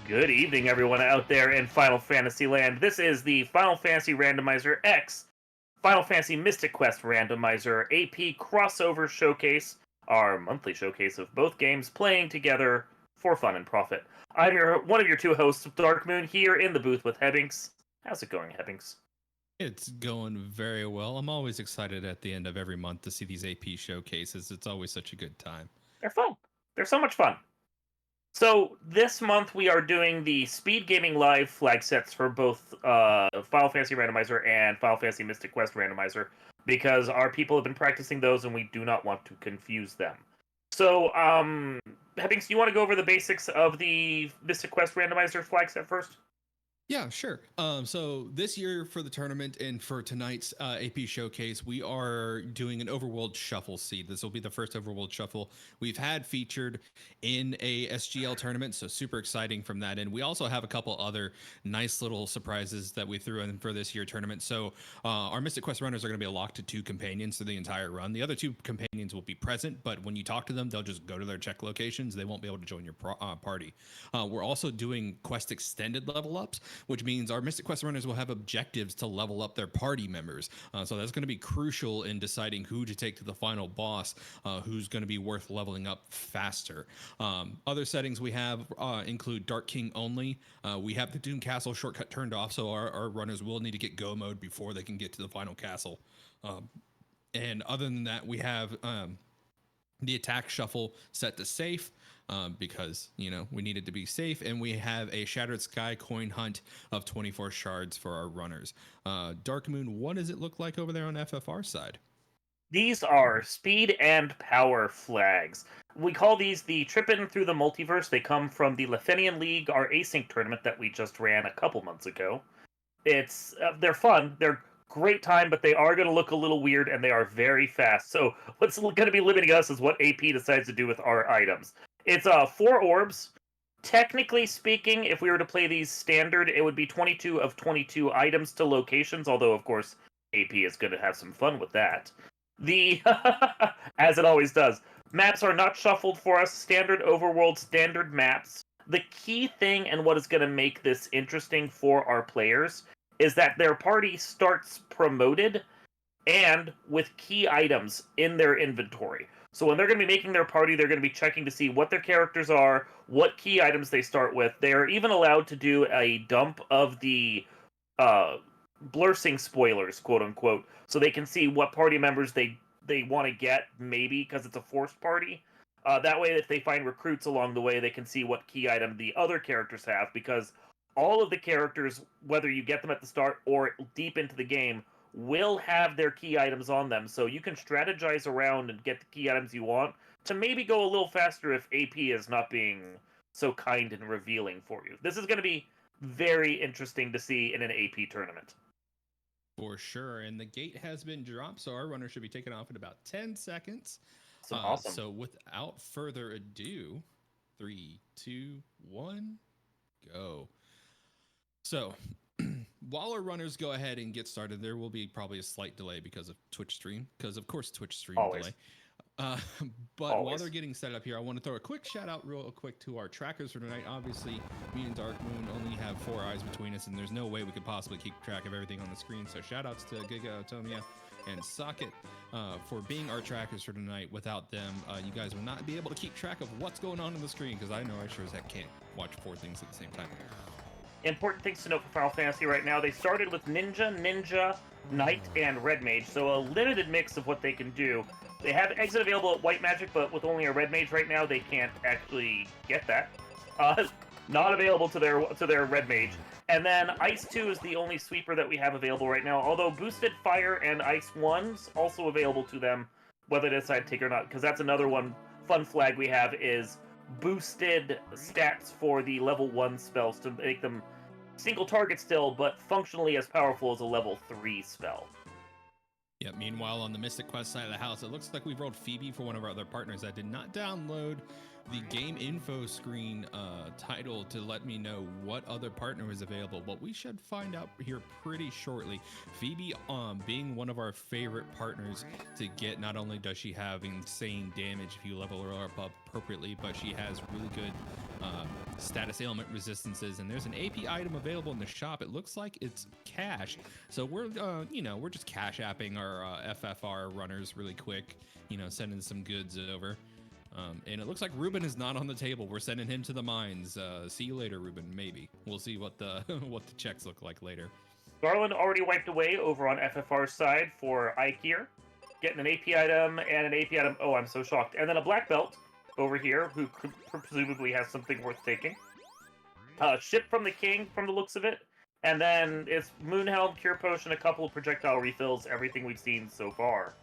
Good evening, everyone out there in Final Fantasy Land. This is the Final Fantasy Randomizer X Final Fantasy Mystic Quest Randomizer AP crossover showcase, our monthly showcase of both games playing together for fun and profit. I'm one of your two hosts, Darkmoon, here in the booth with Hebbings. How's it going, Hebbings? It's going very well. I'm always excited at the end of every month to see these AP showcases. It's always such a good time. They're fun. They're so much fun. So this month we are doing the Speed Gaming Live flag sets for both Final Fantasy Randomizer and Final Fantasy Mystic Quest Randomizer because our people have been practicing those and we do not want to confuse them. So, Hebbings, do you want to go over the basics of the Mystic Quest Randomizer flag set first? Yeah, sure. So this year for the tournament and for tonight's AP showcase, we are doing an Overworld Shuffle seed. This will be the first Overworld Shuffle we've had featured in a SGL tournament, so super exciting from that end. We also have a couple other nice little surprises that we threw in for this year tournament. So our Mystic Quest runners are going to be locked to 2 companions through the entire run. The other 2 companions will be present, but when you talk to them, they'll just go to their check locations. They won't be able to join your party. We're also doing quest extended level ups, which means our Mystic Quest runners will have objectives to level up their party members. So that's going to be crucial in deciding who to take to the final boss, who's going to be worth leveling up faster. Other settings we have include Dark King only. We have the Doom Castle shortcut turned off, so our runners will need to get go mode before they can get to the final castle. And other than that, we have the attack shuffle set to safe. Because, we need it to be safe. And we have a Shattered Sky coin hunt of 24 shards for our runners. Darkmoon, what does it look like over there on FFR side? These are speed and power flags. We call these the Trippin' Through the Multiverse. They come from the Lethenian League, our async tournament that we just ran a couple months ago. They're fun. They're great time, but they are going to look a little weird and they are very fast. So what's going to be limiting us is what AP decides to do with our items. It's 4 orbs. Technically speaking, if we were to play these standard, it would be 22 of 22 items to locations, although, of course, AP is going to have some fun with that. As it always does. Maps are not shuffled for us, standard overworld, standard maps. The key thing and what is going to make this interesting for our players is that their party starts promoted and with key items in their inventory. So when they're going to be making their party, they're going to be checking to see what their characters are, what key items they start with. They are even allowed to do a dump of the blursing spoilers, quote unquote, so they can see what party members they want to get, maybe because it's a forced party. That way, if they find recruits along the way, they can see what key item the other characters have, because all of the characters, whether you get them at the start or deep into the game, will have their key items on them, so you can strategize around and get the key items you want to maybe go a little faster if AP is not being so kind and revealing for you. This is going to be very interesting to see in an AP tournament. For sure. And the gate has been dropped, so our runner should be taken off in about 10 seconds. Awesome. So without further ado, 3, 2, 1, go. So while our runners go ahead and get started, there will be probably a slight delay because of Twitch stream, because of course Twitch stream Always. delay. But while they're getting set up here, I want to throw a quick shout out real quick to our trackers for tonight. Obviously, me and Darkmoon only have 4 eyes between us, and there's no way we could possibly keep track of everything on the screen. So shout outs to Giga, Otomia, and Socket for being our trackers for tonight. Without them, you guys would not be able to keep track of what's going on the screen, because I know I sure as heck can't watch 4 things at the same time. Important things to note for Final Fantasy right now. They started with Ninja, Knight, and Red Mage, so a limited mix of what they can do. They have exit available at White Magic, but with only a Red Mage right now, they can't actually get that. Not available to their Red Mage. And then Ice 2 is the only sweeper that we have available right now, although Boosted Fire and Ice 1's also available to them, whether they decide to take it or not, because that's another one fun flag we have is boosted stats for the level 1 spells to make them single target still, but functionally as powerful as a level 3 spell. Yeah, meanwhile, on the Mystic Quest side of the house, it looks like we've rolled Phoebe for one of our other partners. I did not download the game info screen title to let me know what other partner was available, but we should find out here pretty shortly. Phoebe, being one of our favorite partners to get, not only does she have insane damage if you level her up appropriately, but she has really good status ailment resistances, and there's an AP item available in the shop. It looks like it's cash, so we're we're just cash apping our FFR runners really quick, sending some goods over. And it looks like Ruben is not on the table. We're sending him to the mines. See you later, Ruben. Maybe we'll see what the what the checks look like later. Garland already wiped away over on FFR's side for Ikir, getting an AP item and an AP item. Oh, I'm so shocked. And then a black belt over here, who presumably has something worth taking. Ship from the king, from the looks of it. And then it's Moonhelm, Cure Potion, a couple of projectile refills, everything we've seen so far.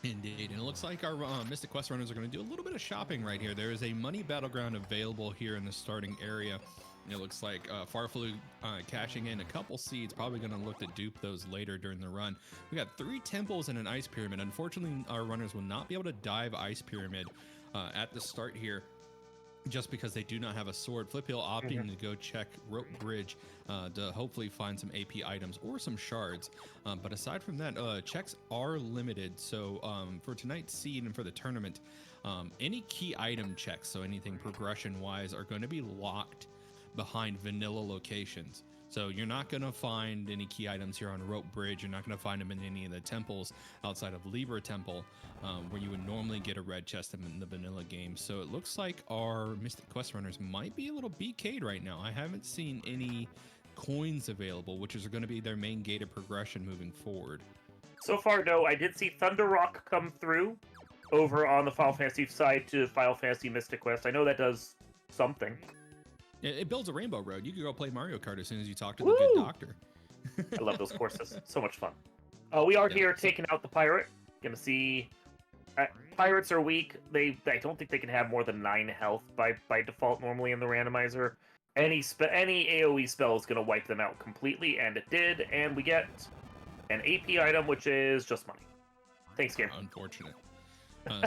Indeed, and it looks like our Mystic Quest runners are going to do a little bit of shopping right here. There is a money battleground available here in the starting area. It looks like Farflu cashing in a couple seeds, probably going to look to dupe those later during the run. We got 3 temples and an ice pyramid. Unfortunately, our runners will not be able to dive ice pyramid at the start here, just because they do not have a sword. Fliphill opting to go check Rope Bridge to hopefully find some AP items or some shards. But aside from that, checks are limited. So for tonight's seed and for the tournament, any key item checks, so anything progression-wise, are going to be locked behind vanilla locations. So you're not going to find any key items here on Rope Bridge. You're not going to find them in any of the temples outside of Libra Temple, where you would normally get a red chest in the vanilla game. So it looks like our Mystic Quest runners might be a little BK'd right now. I haven't seen any coins available, which is going to be their main gate of progression moving forward. So far, no. I did see Thunder Rock come through over on the Final Fantasy side to Final Fantasy Mystic Quest. I know that does something. It builds a rainbow road. You could go play Mario Kart as soon as you talk to the good doctor. I love those courses. So much fun. We are here taking out the pirate. Gonna see... pirates are weak. I don't think they can have more than 9 health by default normally in the randomizer. Any AoE spell is gonna wipe them out completely, and it did. And we get an AP item, which is just money. Thanks, game. Unfortunate.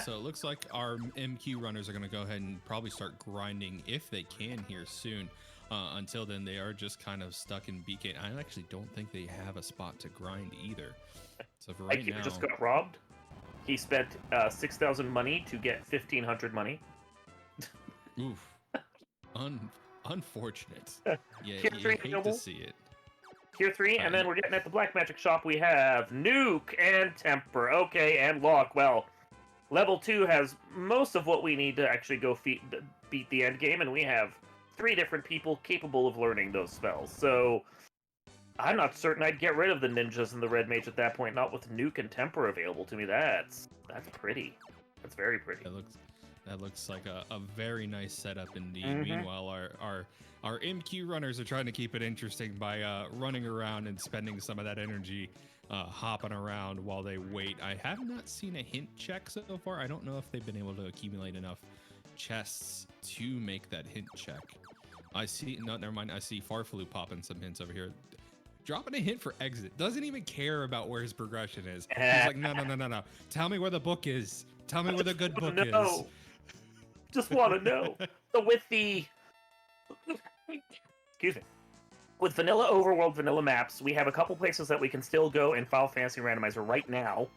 So it looks like our MQ runners are going to go ahead and probably start grinding if they can here soon. Until then, they are just kind of stuck in BK. I actually don't think they have a spot to grind either. So for right now, just got robbed. He spent 6,000 money to get 1,500 money. Oof. Unfortunate. Yeah, Tier 3 you hate to see it. Tier 3, and then we're getting at the Black Magic shop. We have Nuke and Temper. Okay, and Lock. Well, Level 2 has most of what we need to actually go beat the end game, and we have 3 different people capable of learning those spells. So I'm not certain I'd get rid of the ninjas and the red mage at that point, not with Nuke and Temper available to me. That's pretty. That's very pretty. That looks like a very nice setup indeed. Meanwhile, our MQ runners are trying to keep it interesting by running around and spending some of that energy hopping around while they wait. I have not seen a hint check so far. I don't know if they've been able to accumulate enough chests to make that hint check. I see, no, never mind. I see Farflu popping some hints over here. Dropping a hint for exit. Doesn't even care about where his progression is. He's like, no. Tell me where the book is. Tell me where the good book is. Just want to know. So with the... Excuse me. With vanilla overworld, vanilla maps, we have a couple places that we can still go in Final Fantasy Randomizer right now.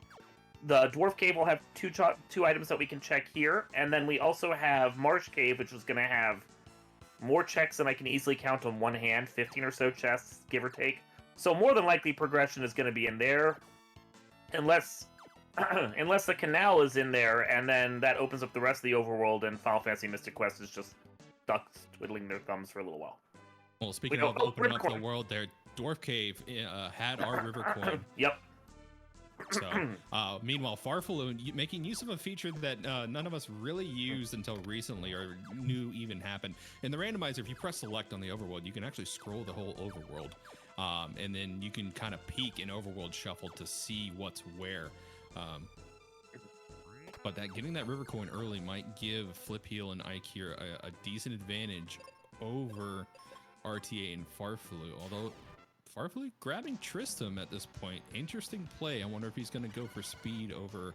The Dwarf Cave will have two items that we can check here, and then we also have Marsh Cave, which is going to have more checks than I can easily count on one hand, 15 or so chests, give or take. So more than likely progression is going to be in there, unless the canal is in there, and then that opens up the rest of the overworld, and Final Fantasy Mystic Quest is just stuck twiddling their thumbs for a little while. Well, speaking of opening up the world there, Dwarf Cave had our river coin. Yep. So, meanwhile, Farfalloon making use of a feature that none of us really used until recently or knew even happened. In the randomizer, if you press select on the overworld, you can actually scroll the whole overworld. And then you can kind of peek in overworld shuffle to see what's where. But getting that river coin early might give Flipheal and Ike here a decent advantage over RTA and Farflu, although Farflu grabbing Tristram at this point. Interesting play. I wonder if he's going to go for speed over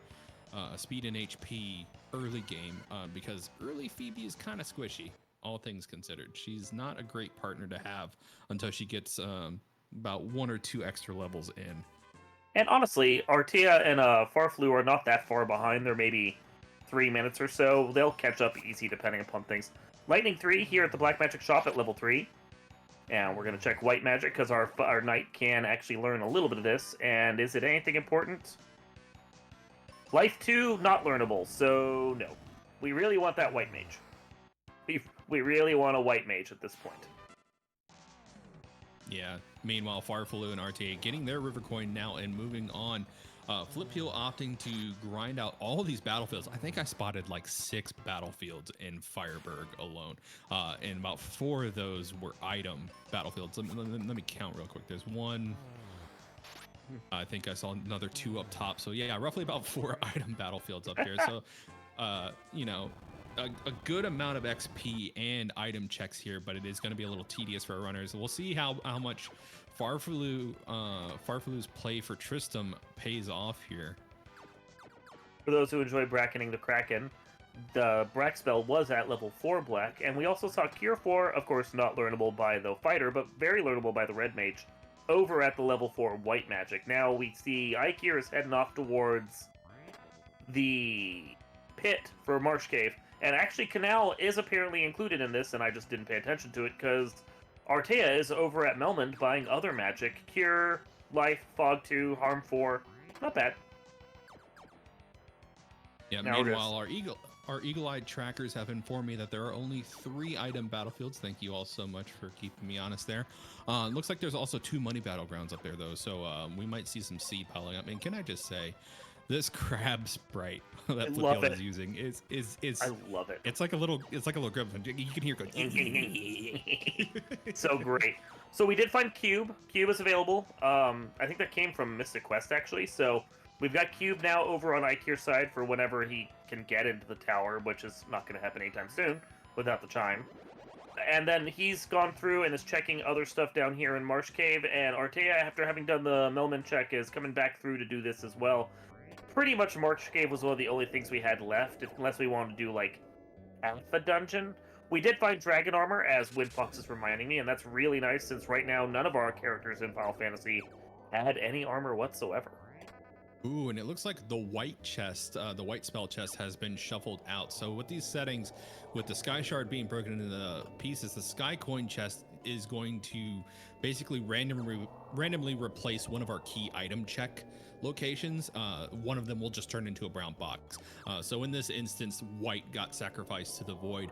speed and HP early game, because early Phoebe is kind of squishy, all things considered. She's not a great partner to have until she gets about 1 or 2 extra levels in. And honestly, Artea and Farflu are not that far behind. They're maybe 3 minutes or so. They'll catch up easy depending upon things. Lightning 3 here at the Black Magic Shop at level 3. And we're going to check White Magic because our knight can actually learn a little bit of this. And is it anything important? Life 2, not learnable, so no. We really want that White Mage. We really want a White Mage at this point. Yeah. Meanwhile, Farfalu and RTA getting their River Coin now and moving on. Flip Heel opting to grind out all of these battlefields. I think I spotted like 6 battlefields in Fireburg alone. And about 4 of those were item battlefields. Let me count real quick. There's 1. I think I saw another 2 up top. So yeah, roughly about 4 item battlefields up here. So, you know, a good amount of XP and item checks here, but it is going to be a little tedious for our runners. We'll see how much Farfalu's play for Tristram pays off here. For those who enjoy bracketing the Kraken, the Brack spell was at level 4 Black, and we also saw Cure 4, of course not learnable by the fighter, but very learnable by the Red Mage, over at the level 4 White Magic. Now we see Ikir is heading off towards the pit for Marsh Cave, and actually Canal is apparently included in this, and I just didn't pay attention to it because Artea is over at Melmond buying other magic. Cure, Life, Fog 2, Harm 4. Not bad. Yeah, now meanwhile, our eagle-eyed trackers have informed me that there are only 3 item battlefields. Thank you all so much for keeping me honest there. Looks like there's also 2 money battlegrounds up there, though, so we might see some seed piling up. And can I just say, this crab sprite that Flip Heel is using is I love it. It's like a little grub. You can hear it go. So great. So we did find Cube. Cube is available. I think that came from Mystic Quest actually. So we've got Cube now over on Ikir's side for whenever he can get into the tower, which is not going to happen anytime soon without the chime. And then he's gone through and is checking other stuff down here in Marsh Cave. And Artea, after having done the Melman check, is coming back through to do this as well. Pretty much Marsh Cave was one of the only things we had left, unless we wanted to do, like, half a dungeon. We did find Dragon Armor, as Windfox is reminding me, and that's really nice, since right now none of our characters in Final Fantasy had any armor whatsoever. Ooh, and it looks like the white chest, the white spell chest has been shuffled out. So with these settings, with the Sky Shard being broken into the pieces, the Sky Coin chest is going to basically randomly replace one of our key item check locations. One of them will just turn into a brown box. So in this instance, white got sacrificed to the void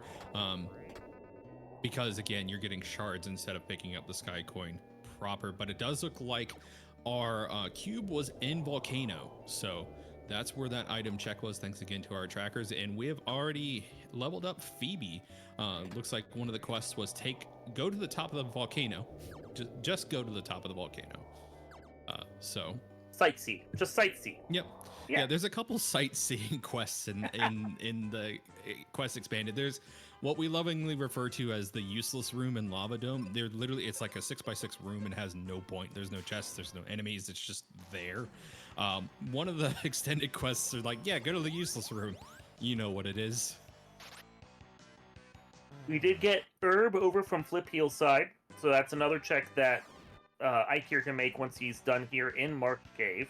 because again, you're getting shards instead of picking up the Sky Coin proper. But it does look like our cube was in Volcano, so that's where that item check was, thanks again to our trackers. And we have already leveled up Phoebe. Looks like one of the quests was go to the top of the volcano. Just go to the top of the volcano. So Sightsee. Just sightsee. Yep. Yeah, there's a couple sightseeing quests in the quest expanded. There's what we lovingly refer to as the useless room in Lava Dome. They're literally, it's like a 6x6 room and has no point. There's no chests, there's no enemies, it's just there. One of the extended quests are like, yeah, go to the useless room. You know what it is. We did get Herb over from Flip Heel's side, so that's another check that Ikir can make once he's done here in Mark Cave.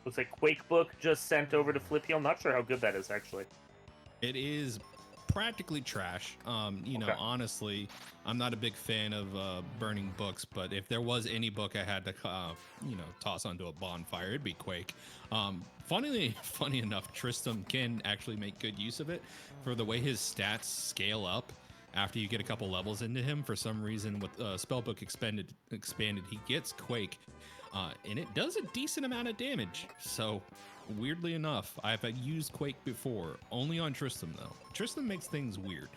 Looks like Quake Book just sent over to Flip Heel. Not sure how good that is, actually. It is practically trash. Okay. Honestly, I'm not a big fan of burning books, but if there was any book I had to, toss onto a bonfire, it'd be Quake. Funny enough, Tristram can actually make good use of it for the way his stats scale up after you get a couple levels into him. For some reason, with Spellbook expanded, he gets Quake. And it does a decent amount of damage. So, weirdly enough, I've used Quake before, only on Tristram though. Tristram makes things weird,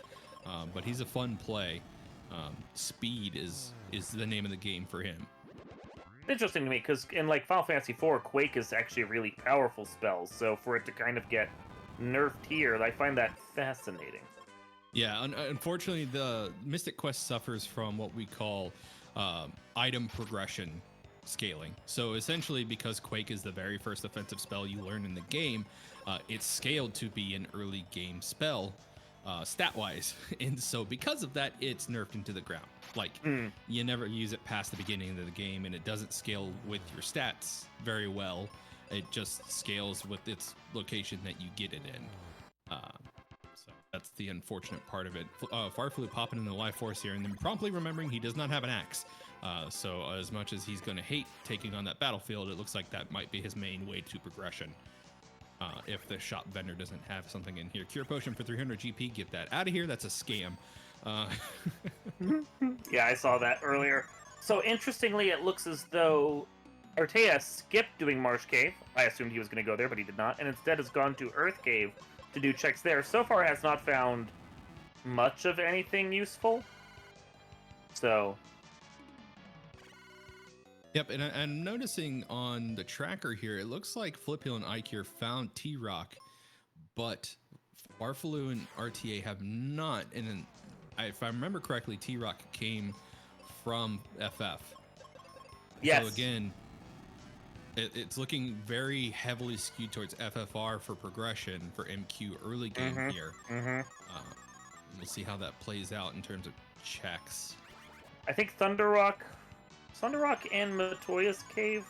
but he's a fun play. Speed is the name of the game for him. Interesting to me, because in like Final Fantasy IV, Quake is actually a really powerful spell. So for it to kind of get nerfed here, I find that fascinating. Yeah, unfortunately, the Mystic Quest suffers from what we call item progression scaling. So essentially, because Quake is the very first offensive spell you learn in the game, it's scaled to be an early game spell stat-wise. And so because of that, it's nerfed into the ground. Like, you never use it past the beginning of the game, and it doesn't scale with your stats very well It just scales with its location that you get it in. So that's the unfortunate part of it. Farflu popping in the life force here and then promptly remembering he does not have an axe. So as much as he's going to hate taking on that battlefield, it looks like that might be his main way to progression. If the shop vendor doesn't have something in here. Cure potion for 300 GP, get that out of here. That's a scam. Yeah, I saw that earlier. So interestingly, it looks as though Artea skipped doing Marsh Cave. I assumed he was going to go there, but he did not, and instead has gone to Earth Cave to do checks there. So far has not found much of anything useful. So... Yep, and I'm noticing on the tracker here, it looks like Flip Hill and Ikir found T-Rock, but Farfaloo and RTA have not. And if I remember correctly, T-Rock came from FF. Yes. So again, it's looking very heavily skewed towards FFR for progression for MQ early game here. We'll see how that plays out in terms of checks. I think Thunder Rock and Matoya's Cave?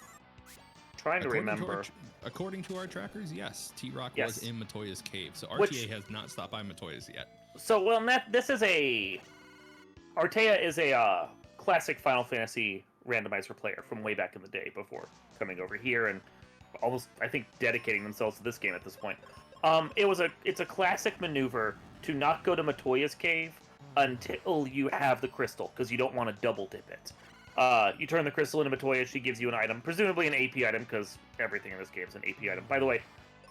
Trying to remember. According to our trackers, yes. T-Rock was in Matoya's Cave. So RTA has not stopped by Matoya's yet. So, well, this is a... Artea is a classic Final Fantasy randomizer player from way back in the day before coming over here and almost, I think, dedicating themselves to this game at this point. It's a classic maneuver to not go to Matoya's Cave until you have the crystal, because you don't want to double dip it. You turn the crystal into Matoya, she gives you an item, presumably an AP item, because everything in this game is an AP item. By the way,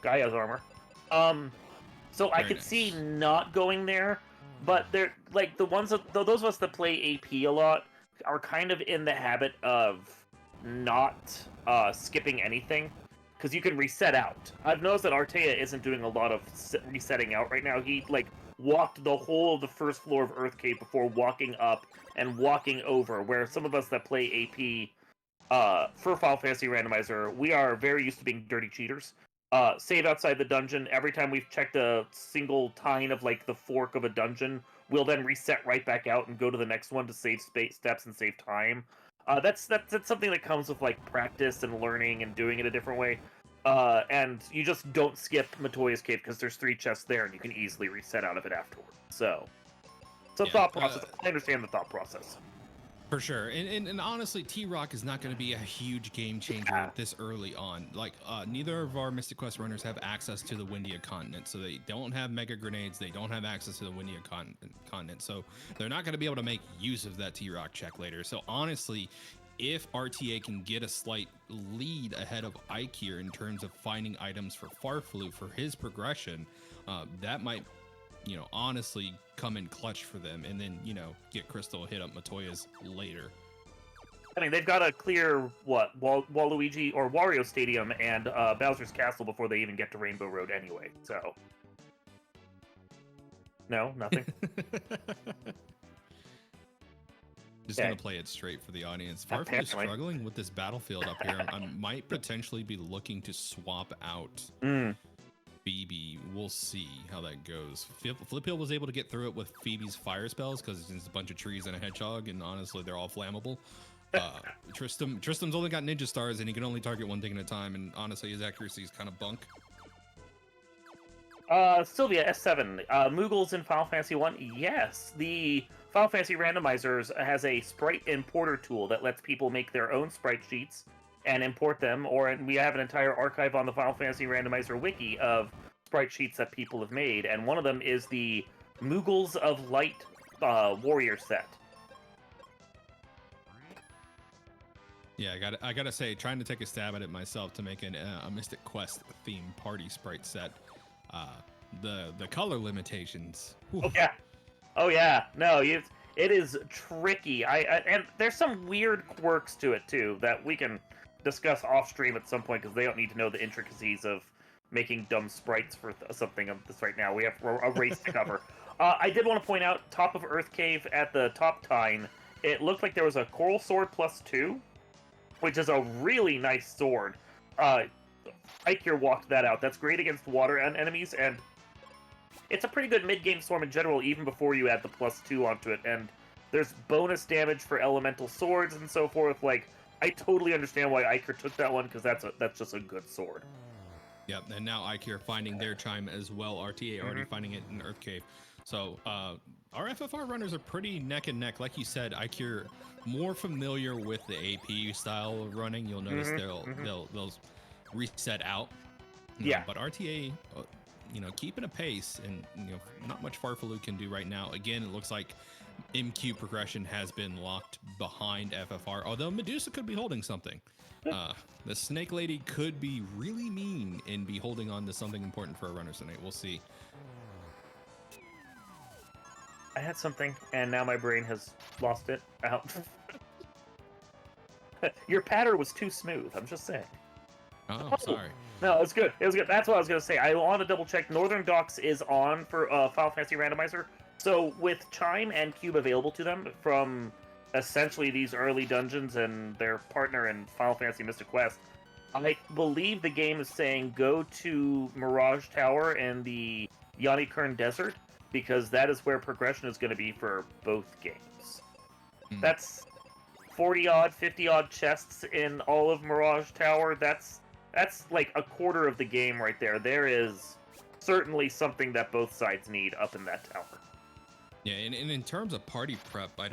guy has armor. So I could see not going there, but they're like those of us that play AP a lot are kind of in the habit of not skipping anything, because you can reset out. I've noticed that Artea isn't doing a lot of resetting out right now. He walked the whole of the first floor of Earth Cave before walking up and walking over, where some of us that play AP for Final Fantasy Randomizer, we are very used to being dirty cheaters. Save outside the dungeon. Every time we've checked a single tine of the fork of a dungeon, we'll then reset right back out and go to the next one to save steps and save time. That's something that comes with practice and learning and doing it a different way. And you just don't skip Matoya's Cave because there's 3 chests there and you can easily reset out of it afterward. So thought process. I understand the thought process. For sure. And honestly, T-Rock is not going to be a huge game changer this early on. Neither of our Mystic Quest runners have access to the Windia continent, so they don't have mega grenades. They don't have access to the Windia continent, so they're not going to be able to make use of that T-Rock check later. So honestly, if RTA can get a slight lead ahead of Ikir in terms of finding items for Farflu for his progression, that might, honestly come in clutch for them, and then, get Crystal hit up Matoya's later. I mean, they've got to clear, Waluigi or Wario Stadium and Bowser's Castle before they even get to Rainbow Road anyway, so... No, nothing? Just gonna play it straight for the audience. Farflu is struggling with this battlefield up here. I might potentially be looking to swap out Phoebe. We'll see how that goes. Flip Hill was able to get through it with Phoebe's fire spells because there's a bunch of trees and a hedgehog, and honestly, they're all flammable. Tristam's only got ninja stars, and he can only target one thing at a time, and honestly, his accuracy is kind of bunk. Sylvia, S7. Moogles in Final Fantasy 1? Yes. The Final Fantasy Randomizers has a sprite importer tool that lets people make their own sprite sheets and import them, and we have an entire archive on the Final Fantasy Randomizer wiki of sprite sheets that people have made, and one of them is the Moogles of Light warrior set. Yeah, I gotta say, trying to take a stab at it myself to make a Mystic Quest themed party sprite set. The color limitations. Whew. Oh yeah. No, it is tricky. And there's some weird quirks to it too that we can discuss off stream at some point because they don't need to know the intricacies of making dumb sprites for something of this right now. We have a race to cover. I did want to point out, top of Earth Cave at the top tine, it looked like there was a Coral Sword +2, which is a really nice sword. Ikir walked that out. That's great against water enemies, and it's a pretty good mid-game storm in general, even before you add the +2 onto it. And there's bonus damage for elemental swords and so forth. I totally understand why Iker took that one, because that's just a good sword. Yep, and now Ikea finding their chime as well. RTA already finding it in Earth Cave. So our FFR runners are pretty neck and neck. Like you said, Ikea more familiar with the AP style of running. You'll notice they'll reset out. Yeah. But RTA, keeping a pace, and not much Farfalu can do right now. Again, it looks like MQ progression has been locked behind FFR, although Medusa could be holding something. The Snake Lady could be really mean and be holding on to something important for our runners tonight. We'll see. I had something, and now my brain has lost it. Your patter was too smooth. I'm just saying. Oh, sorry. No, it's good. It was good. That's what I was going to say. I want to double check. Northern Docks is on for Final Fantasy Randomizer. So with Chime and Cube available to them from essentially these early dungeons and their partner in Final Fantasy Mystic Quest, I believe the game is saying go to Mirage Tower in the Yanikern Desert, because that is where progression is going to be for both games. That's 40-odd, 50-odd chests in all of Mirage Tower. That's like a quarter of the game right there. There is certainly something that both sides need up in that tower. Yeah, and in terms of party prep, I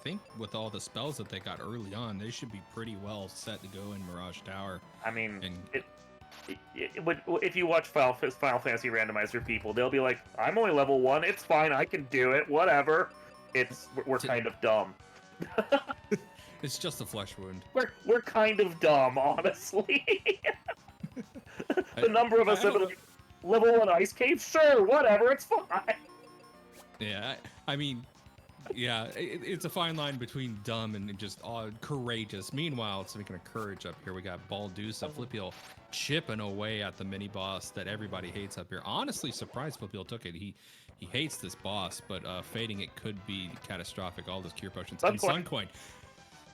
think with all the spells that they got early on, they should be pretty well set to go in Mirage Tower. I mean, if you watch Final Fantasy Randomizer people, they'll be like, I'm only level 1, it's fine, I can do it, whatever. We're kind of dumb. It's just a flesh wound. We're kind of dumb, honestly. The number of us that are level 1 ice cave, sure, whatever, it's fine. Yeah, I mean, yeah, it's a fine line between dumb and just courageous. Meanwhile, speaking of courage up here, we got Baldusa, Flipheel chipping away at the mini boss that everybody hates up here. Honestly, surprised Flipeel took it. He hates this boss, but fading it could be catastrophic. All those cure potions and Suncoin.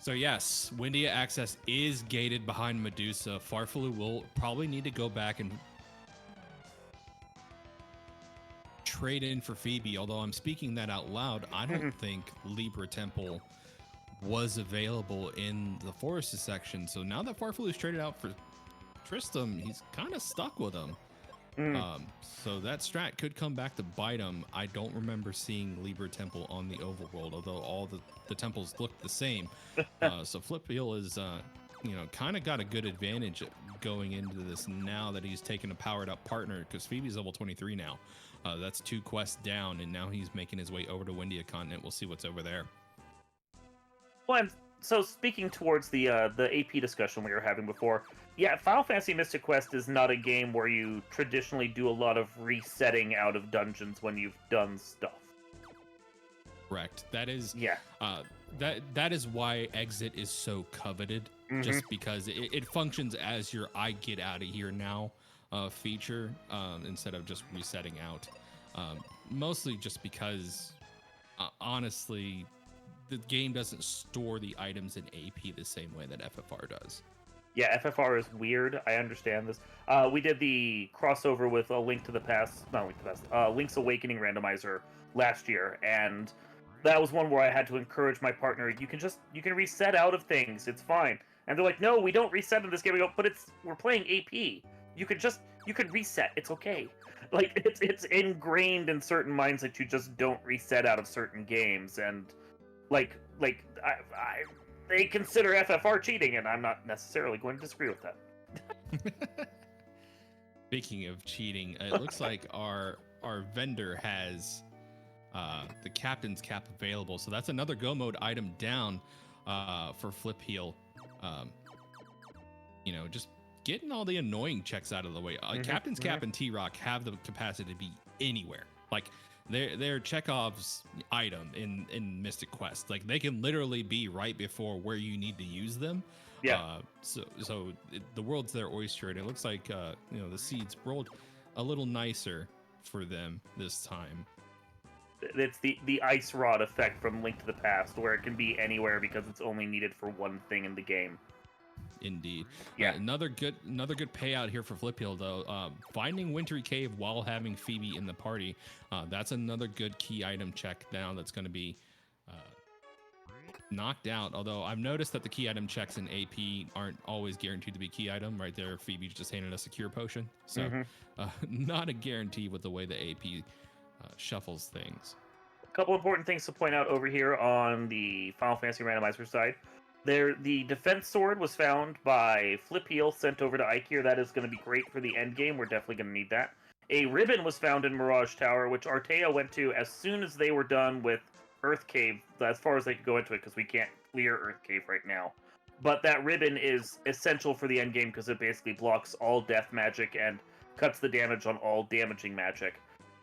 So yes, Windia access is gated behind Medusa. Farfalu will probably need to go back and trade in for Phoebe, although I'm speaking that out loud. I don't think Libra Temple was available in the Forest section. So now that Farfalu's traded out for Tristram, he's kind of stuck with him. So that strat could come back to bite him. I don't remember seeing Libra Temple on the overworld, although all the temples look the same. So Flipeel is, kind of got a good advantage going into this now that he's taken a powered up partner, because Phoebe's level 23 now. That's 2 quests down, and now he's making his way over to Windia Continent. We'll see what's over there. Well, and so speaking towards the AP discussion we were having before, yeah, Final Fantasy Mystic Quest is not a game where you traditionally do a lot of resetting out of dungeons when you've done stuff. Correct. That is, yeah. That is why Exit is so coveted, just because it functions as your "I get out of here now" feature instead of just resetting out. Mostly just because, honestly, the game doesn't store the items in AP the same way that FFR does. Yeah, FFR is weird. I understand this. We did the crossover with Link's Awakening randomizer last year, and that was one where I had to encourage my partner. You can reset out of things. It's fine. And they're like, no, we don't reset in this game. We go, but we're playing AP. You could reset. It's okay. Like it's ingrained in certain minds that you just don't reset out of certain games, and they consider FFR cheating, and I'm not necessarily going to disagree with that. Speaking of cheating, it looks like our vendor has the Captain's Cap available, so that's another Go Mode item down for Flipeel. Just getting all the annoying checks out of the way. Captain's Cap and T-Rock have the capacity to be anywhere. Like, they're Chekhov's item in Mystic Quest. Like, they can literally be right before where you need to use them. Yeah. The world's their oyster, and it looks like the seeds rolled a little nicer for them this time. It's the ice rod effect from Link to the Past, where it can be anywhere because it's only needed for one thing in the game. Indeed. Yeah. Another good payout here for Flipeel, though. Finding Wintry Cave while having Phoebe in the party. That's another good key item check now that's going to be knocked out. Although I've noticed that the key item checks in AP aren't always guaranteed to be key item. Right there, Phoebe just handed us a cure potion, so not a guarantee with the way the AP shuffles things. A couple important things to point out over here on the Final Fantasy Randomizer side. The defense sword was found by Flip Heel, sent over to Ikir. That is going to be great for the end game. We're definitely going to need that. A ribbon was found in Mirage Tower, which Artea went to as soon as they were done with Earth Cave, as far as they could go into it, because we can't clear Earth Cave right now. But that ribbon is essential for the end game because it basically blocks all death magic and cuts the damage on all damaging magic.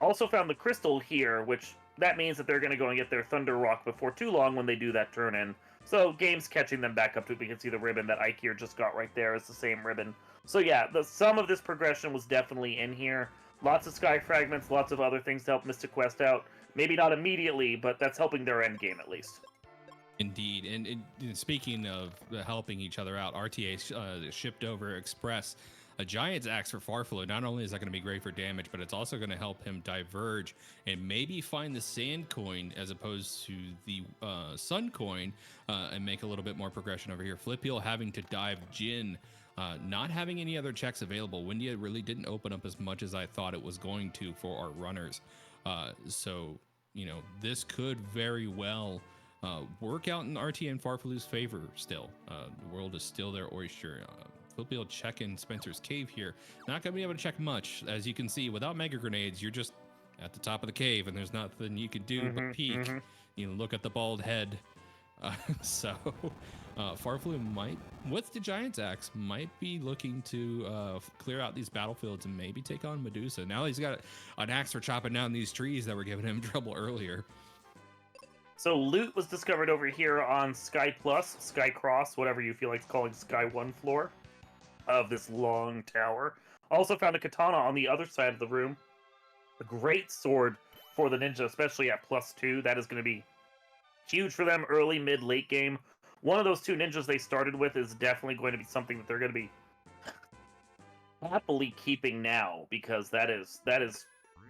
Also found the crystal here, which that means that they're going to go and get their Thunder Rock before too long when they do that turn in. So game's catching them back up to it. We can see the ribbon that Ikir just got right there is the same ribbon. So yeah, some of this progression was definitely in here. Lots of sky fragments, lots of other things to help Mystic Quest out. Maybe not immediately, but that's helping their end game at least. Indeed. And speaking of helping each other out, RTA shipped over Express a Giant's Axe for Farfelo. Not only is that going to be great for damage, but it's also going to help him diverge and maybe find the Sand Coin as opposed to the Sun Coin and make a little bit more progression over here. Flip Heel having to dive Jin, not having any other checks available. Windia really didn't open up as much as I thought it was going to for our runners. So, this could very well work out in RTA and Farfelu's favor still. The world is still their oyster. We'll be able to check in Spencer's Cave here. Not going to be able to check much. As you can see, without Mega Grenades, you're just at the top of the cave, and there's nothing you can do but peek. Look at the bald head. So Farfelu might, with the Giant's Axe, might be looking to clear out these battlefields and maybe take on Medusa. Now he's got an axe for chopping down these trees that were giving him trouble earlier. So loot was discovered over here on Sky Plus, Sky Cross, whatever you feel like calling Sky 1 floor of this long tower. Also found a katana on the other side of the room. A great sword for the ninja, especially at +2. That is going to be huge for them early, mid, late game. One of those two ninjas they started with is definitely going to be something that they're going to be happily keeping now, because that is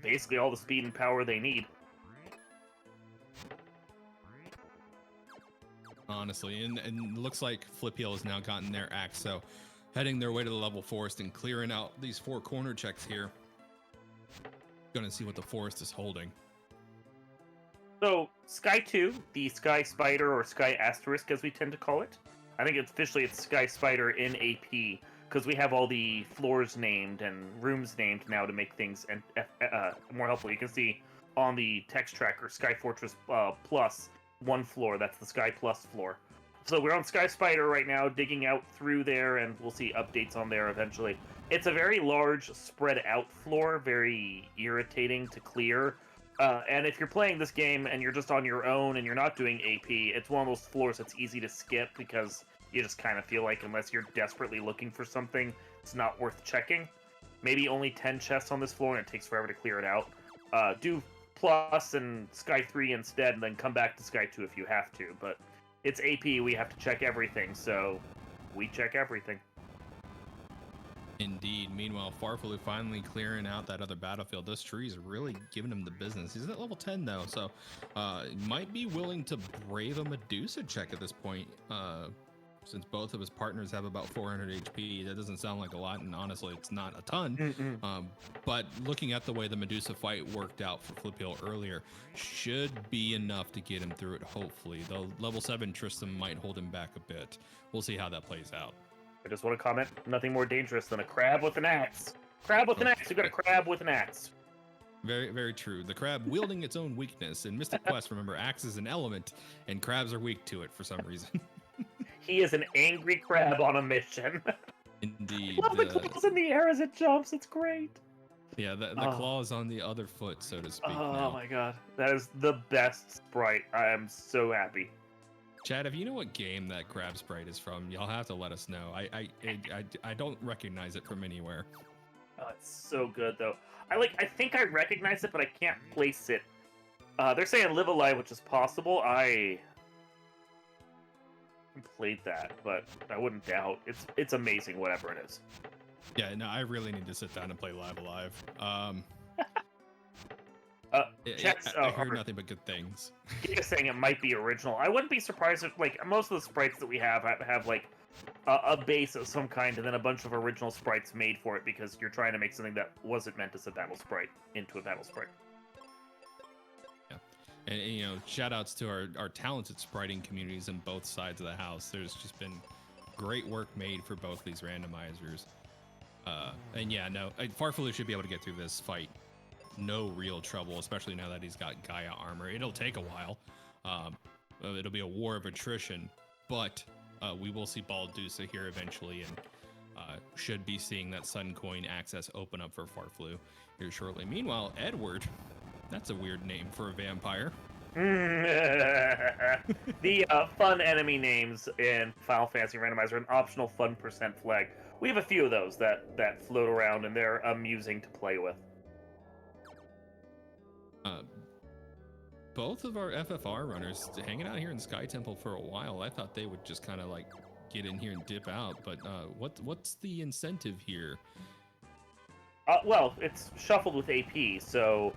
basically all the speed and power they need. Honestly, and looks like Flip Heel has now gotten their axe, so heading their way to the level forest and clearing out these 4 corner checks here. Gonna see what the forest is holding. So, Sky 2, the Sky Spider, or Sky Asterisk as we tend to call it. I think officially it's Sky Spider in AP, because we have all the floors named and rooms named now to make things more helpful. You can see on the text tracker, Sky Fortress Plus, 1 floor. That's the Sky Plus floor. So we're on Sky Spider right now, digging out through there, and we'll see updates on there eventually. It's a very large, spread out floor, very irritating to clear. And if you're playing this game and you're just on your own and you're not doing AP, it's one of those floors that's easy to skip because you just kind of feel like unless you're desperately looking for something, it's not worth checking. Maybe only 10 chests on this floor and it takes forever to clear it out. Do Plus and Sky 3 instead, and then come back to Sky 2 if you have to, but it's AP, we have to check everything, so we check everything. Indeed. Meanwhile, Farfelu finally clearing out that other battlefield. Those trees are really giving him the business. He's at level 10 though, so might be willing to brave a Medusa check at this point. Since both of his partners have about 400 HP, that doesn't sound like a lot, and honestly, it's not a ton. But looking at the way the Medusa fight worked out for Flip Heel earlier, should be enough to get him through it, hopefully. Though level 7 Tristram might hold him back a bit. We'll see how that plays out. I just want to comment, nothing more dangerous than a crab with an axe. Crab with an axe, you got a crab with an axe. Very, very true. The crab wielding its own weakness. In Mystic Quest, remember, axe is an element, and crabs are weak to it for some reason. He is an angry crab on a mission. Indeed. Love the claws in the air as it jumps. It's great. Yeah, the claws on the other foot, so to speak. Oh my god, that is the best sprite. I am so happy. Chad, if you know what game that crab sprite is from, y'all have to let us know. I don't recognize it from anywhere. Oh, it's so good though. I think I recognize it, but I can't place it. They're saying Live Alive, which is possible. I played that, but I wouldn't doubt. It's amazing, whatever it is. Yeah, no, I really need to sit down and play Live Alive. Chet's, I heard nothing but good things. Giga's saying it might be original. I wouldn't be surprised if, like, most of the sprites that we have like a base of some kind and then a bunch of original sprites made for it because you're trying to make something that wasn't meant as a battle sprite into a battle sprite. Yeah, and you know, shout outs to our talented spriting communities on both sides of the house. There's just been great work made for both these randomizers. And yeah, no, Farfalu should be able to get through this fight. No real trouble, especially now that he's got Gaia armor. It'll take a while. It'll be a war of attrition, but we will see Baldusa here eventually, and should be seeing that Sun Coin access open up for Farflu here shortly. Meanwhile, Edward, that's a weird name for a vampire. The fun enemy names in Final Fantasy Randomizer, an optional fun % flag. We have a few of those that float around, and they're amusing to play with. Both of our FFR runners hanging out here in Sky Temple for a while. I thought they would just kind of like get in here and dip out, but what's the incentive here? Well, it's shuffled with AP, so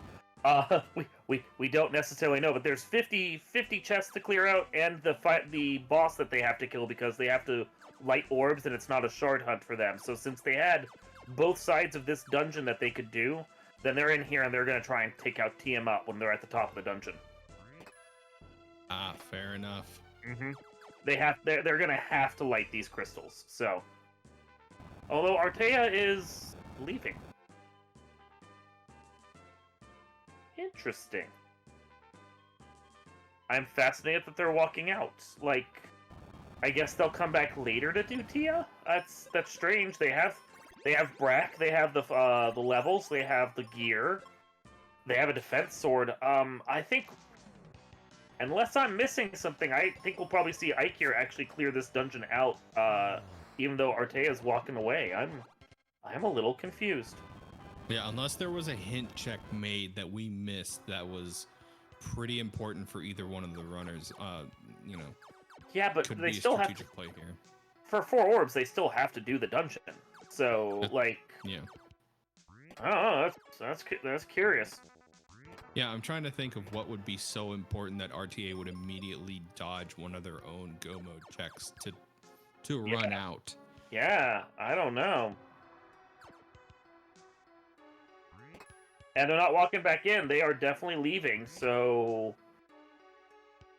we don't necessarily know, but there's 50 chests to clear out, and the boss that they have to kill because they have to light orbs, and it's not a shard hunt for them. So since they had both sides of this dungeon that they could do, then they're in here and they're going to try and take out Tiamat when they're at the top of the dungeon. Ah, fair enough. Mm-hmm. They're going to have to light these crystals. So, although Artea is leaving. Interesting. I'm fascinated that they're walking out. Like, I guess they'll come back later to do Tia? That's strange. They have Brack, they have the levels, they have the gear, they have a defense sword. I think, unless I'm missing something, I think we'll probably see Ikir actually clear this dungeon out, even though Artea's walking away. I'm a little confused. Yeah, unless there was a hint check made that we missed that was pretty important for either one of the runners, you know. Yeah, but they still have to play here. For 4 orbs, they still have to do the dungeon. So, like, yeah, I don't know. That's curious. Yeah, I'm trying to think of what would be so important that RTA would immediately dodge one of their own go mode checks to run out. Yeah, I don't know. And they're not walking back in. They are definitely leaving. So,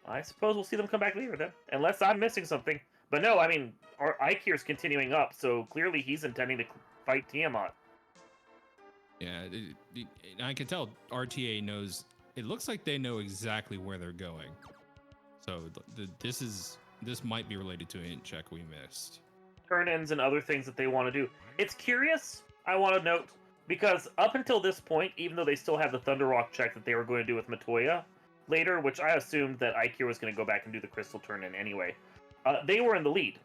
I suppose we'll see them come back later then, unless I'm missing something. But no, I mean, our Ikir's continuing up, so clearly he's intending to fight Tiamat. Yeah, I can tell RTA knows. It looks like they know exactly where they're going. So this might be related to a hint check we missed. Turn-ins and other things that they want to do. It's curious, I want to note, because up until this point, even though they still have the Thunder Rock check that they were going to do with Matoya later, which I assumed that Ikir was going to go back and do the Crystal Turn-in anyway, they were in the lead.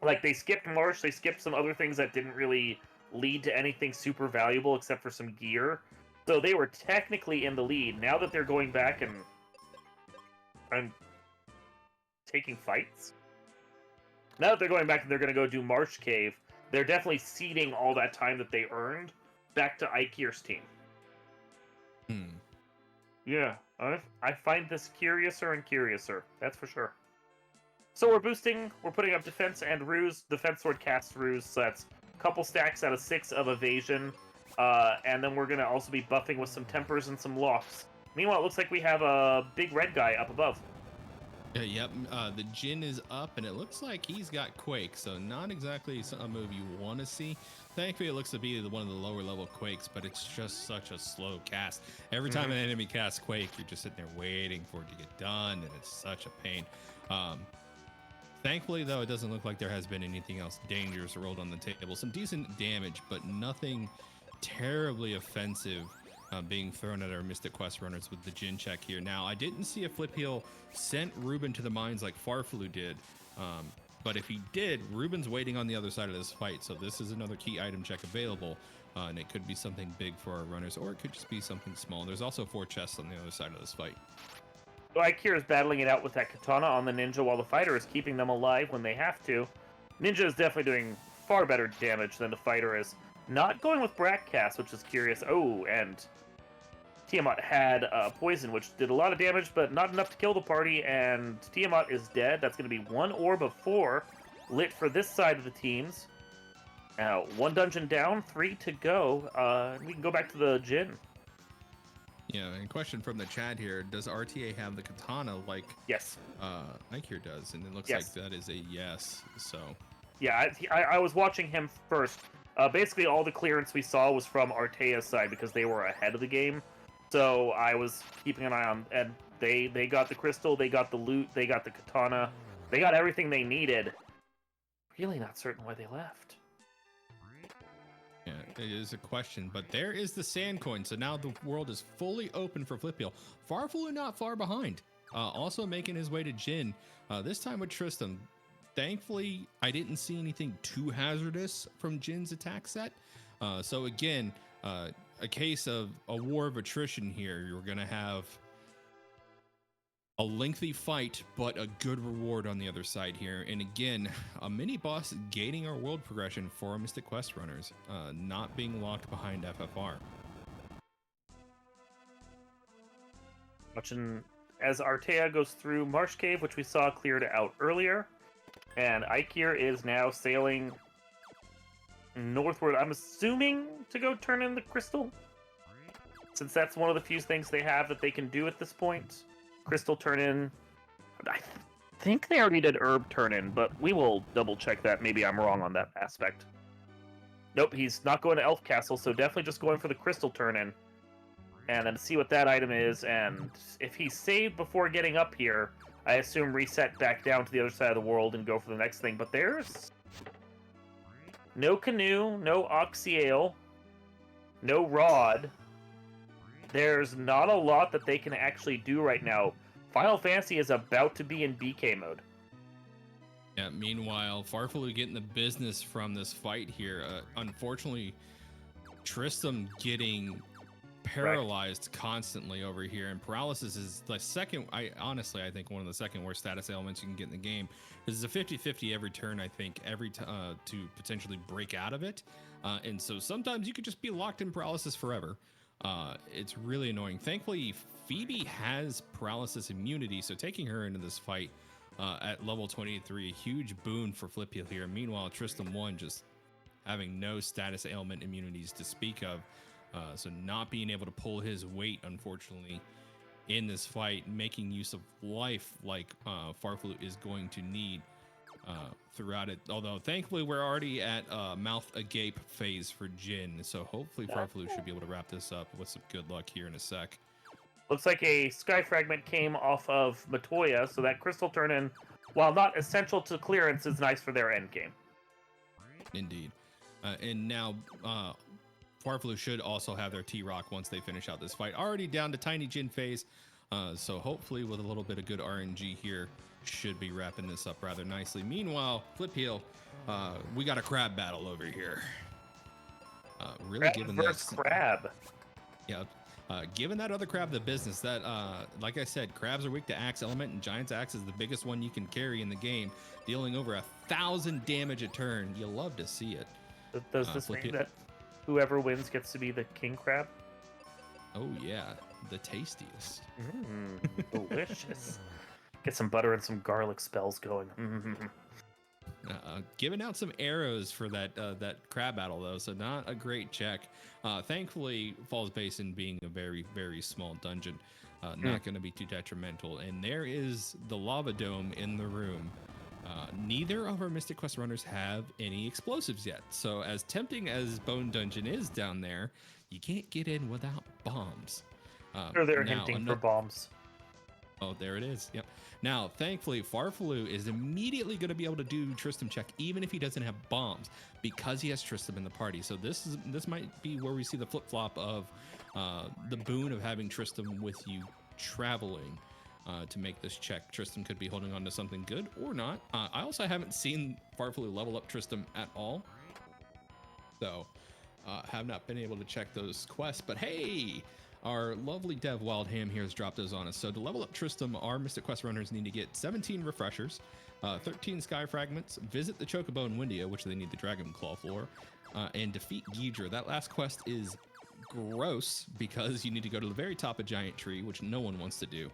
Like, they skipped Marsh, they skipped some other things that didn't really lead to anything super valuable except for some gear. So they were technically in the lead. Now that they're going back and taking fights, now that they're going back and they're going to go do Marsh Cave, they're definitely ceding all that time that they earned back to Ikir's team. Yeah, I find this curiouser and curiouser, that's for sure. So we're putting up defense and ruse. Defense sword casts ruse, so that's a couple stacks out of 6 of evasion. And then we're going to also be buffing with some tempers and some locks. Meanwhile, it looks like we have a big red guy up above. Yep, the Jin is up, and it looks like he's got Quake, so not exactly a move you want to see. Thankfully, it looks to be one of the lower level Quakes, but it's just such a slow cast. Every time an enemy casts Quake, you're just sitting there waiting for it to get done, and it's such a pain. Thankfully, though, it doesn't look like there has been anything else dangerous rolled on the table. Some decent damage, but nothing terribly offensive being thrown at our Mystic Quest runners with the Jin check here. Now, I didn't see a flip heal sent Ruben to the mines like Farfalu did, but if he did, Ruben's waiting on the other side of this fight, so this is another key item check available, and it could be something big for our runners, or it could just be something small. There's also 4 chests on the other side of this fight. So Ikir is battling it out with that katana on the ninja while the fighter is keeping them alive when they have to. Ninja is definitely doing far better damage than the fighter is. Not going with Brack cast, which is curious. Oh, and Tiamat had poison, which did a lot of damage, but not enough to kill the party, and Tiamat is dead. That's going to be 1 orb of 4 lit for this side of the teams. Now, 1 dungeon down, 3 to go. We can go back to the Jin. Yeah, and question from the chat here: does RTA have the katana like Yes. Ike here does? And it looks Yes. like that is a yes. So Yeah, I was watching him first. Basically, all the clearance we saw was from Artea's side because they were ahead of the game. So I was keeping an eye on, and they got the crystal, they got the loot, they got the katana, they got everything they needed. Really not certain why they left. yeah, it is a question, but there is the sand coin. So now the world is fully open for Flipheel. Farfelu not far behind. Also making his way to Jin. This time with Tristram. Thankfully, I didn't see anything too hazardous from Jin's attack set. So again, a case of a war of attrition here. You're going to have a lengthy fight, but a good reward on the other side here. And again, a mini boss gating our world progression for Mystic Quest runners, not being locked behind FFR. Watching as Artea goes through Marsh Cave, which we saw cleared out earlier. And Ikir is now sailing northward, I'm assuming, to go turn in the crystal. Since that's one of the few things they have that they can do at this point. Crystal turn in. I think they already did herb turn in, but we will double check that. Maybe I'm wrong on that aspect. Nope, he's not going to Elf Castle, so definitely just going for the crystal turn in. And then see what that item is, and if he's saved before getting up here, I assume reset back down to the other side of the world and go for the next thing. But there's no canoe, no oxyale, no rod. There's not a lot that they can actually do right now. Final Fantasy is about to be in BK mode. Yeah, meanwhile, Farfelu getting the business from this fight here. Unfortunately, Tristram getting paralyzed constantly over here, and paralysis is the second, I think one of the second worst status ailments you can get in the game. This is a 50-50 every turn, I think, to potentially break out of it. And so sometimes you could just be locked in paralysis forever. It's really annoying. Thankfully, Phoebe has paralysis immunity, so taking her into this fight at level 23, a huge boon for Flipheel here. Meanwhile, Tristram 1 just having no status ailment immunities to speak of. So not being able to pull his weight, unfortunately, in this fight, making use of life like Farfelu is going to need throughout it. Although, thankfully, we're already at mouth agape phase for Jin. So hopefully Farfelu should be able to wrap this up with some good luck here in a sec. Looks like a Sky Fragment came off of Matoya, so that crystal turn-in, while not essential to clearance, is nice for their end game. Indeed. And now Farfelu should also have their T-Rock once they finish out this fight. Already down to Tiny Jin phase, so hopefully with a little bit of good RNG here, should be wrapping this up rather nicely. Meanwhile, Flipeel, we got a crab battle over here. Really Crab giving versus this crab. Yeah, giving that other crab the business. That, like I said, crabs are weak to Axe Element, and Giant's Axe is the biggest one you can carry in the game, dealing over 1,000 damage a turn. You love to see it. Does this mean that whoever wins gets to be the king crab? Oh yeah, the tastiest. Delicious. Get some butter and some garlic spells going. Giving out some arrows for that crab battle though, so not a great check. Thankfully, Falls Basin being a very, very small dungeon, not going to be too detrimental. And there is the lava dome in the room. Neither of our Mystic Quest runners have any explosives yet. So as tempting as Bone Dungeon is down there, you can't get in without bombs. They're hinting for bombs. Oh, there it is. Yep. Now, thankfully, Farfelu is immediately going to be able to do Tristram check, even if he doesn't have bombs, because he has Tristram in the party. So this might be where we see the flip flop of the boon of having Tristram with you traveling to make this check. Tristram could be holding on to something good or not. I also haven't seen Farfelu level up Tristram at all, so have not been able to check those quests. But hey, our lovely Dev Wildham here has dropped those on us. So to level up Tristram, our Mystic Quest runners need to get 17 refreshers, 13 Sky Fragments, visit the Chocobo in Windia, which they need the Dragon Claw for, and defeat Ghidra. That last quest is gross because you need to go to the very top of Giant Tree, which no one wants to do.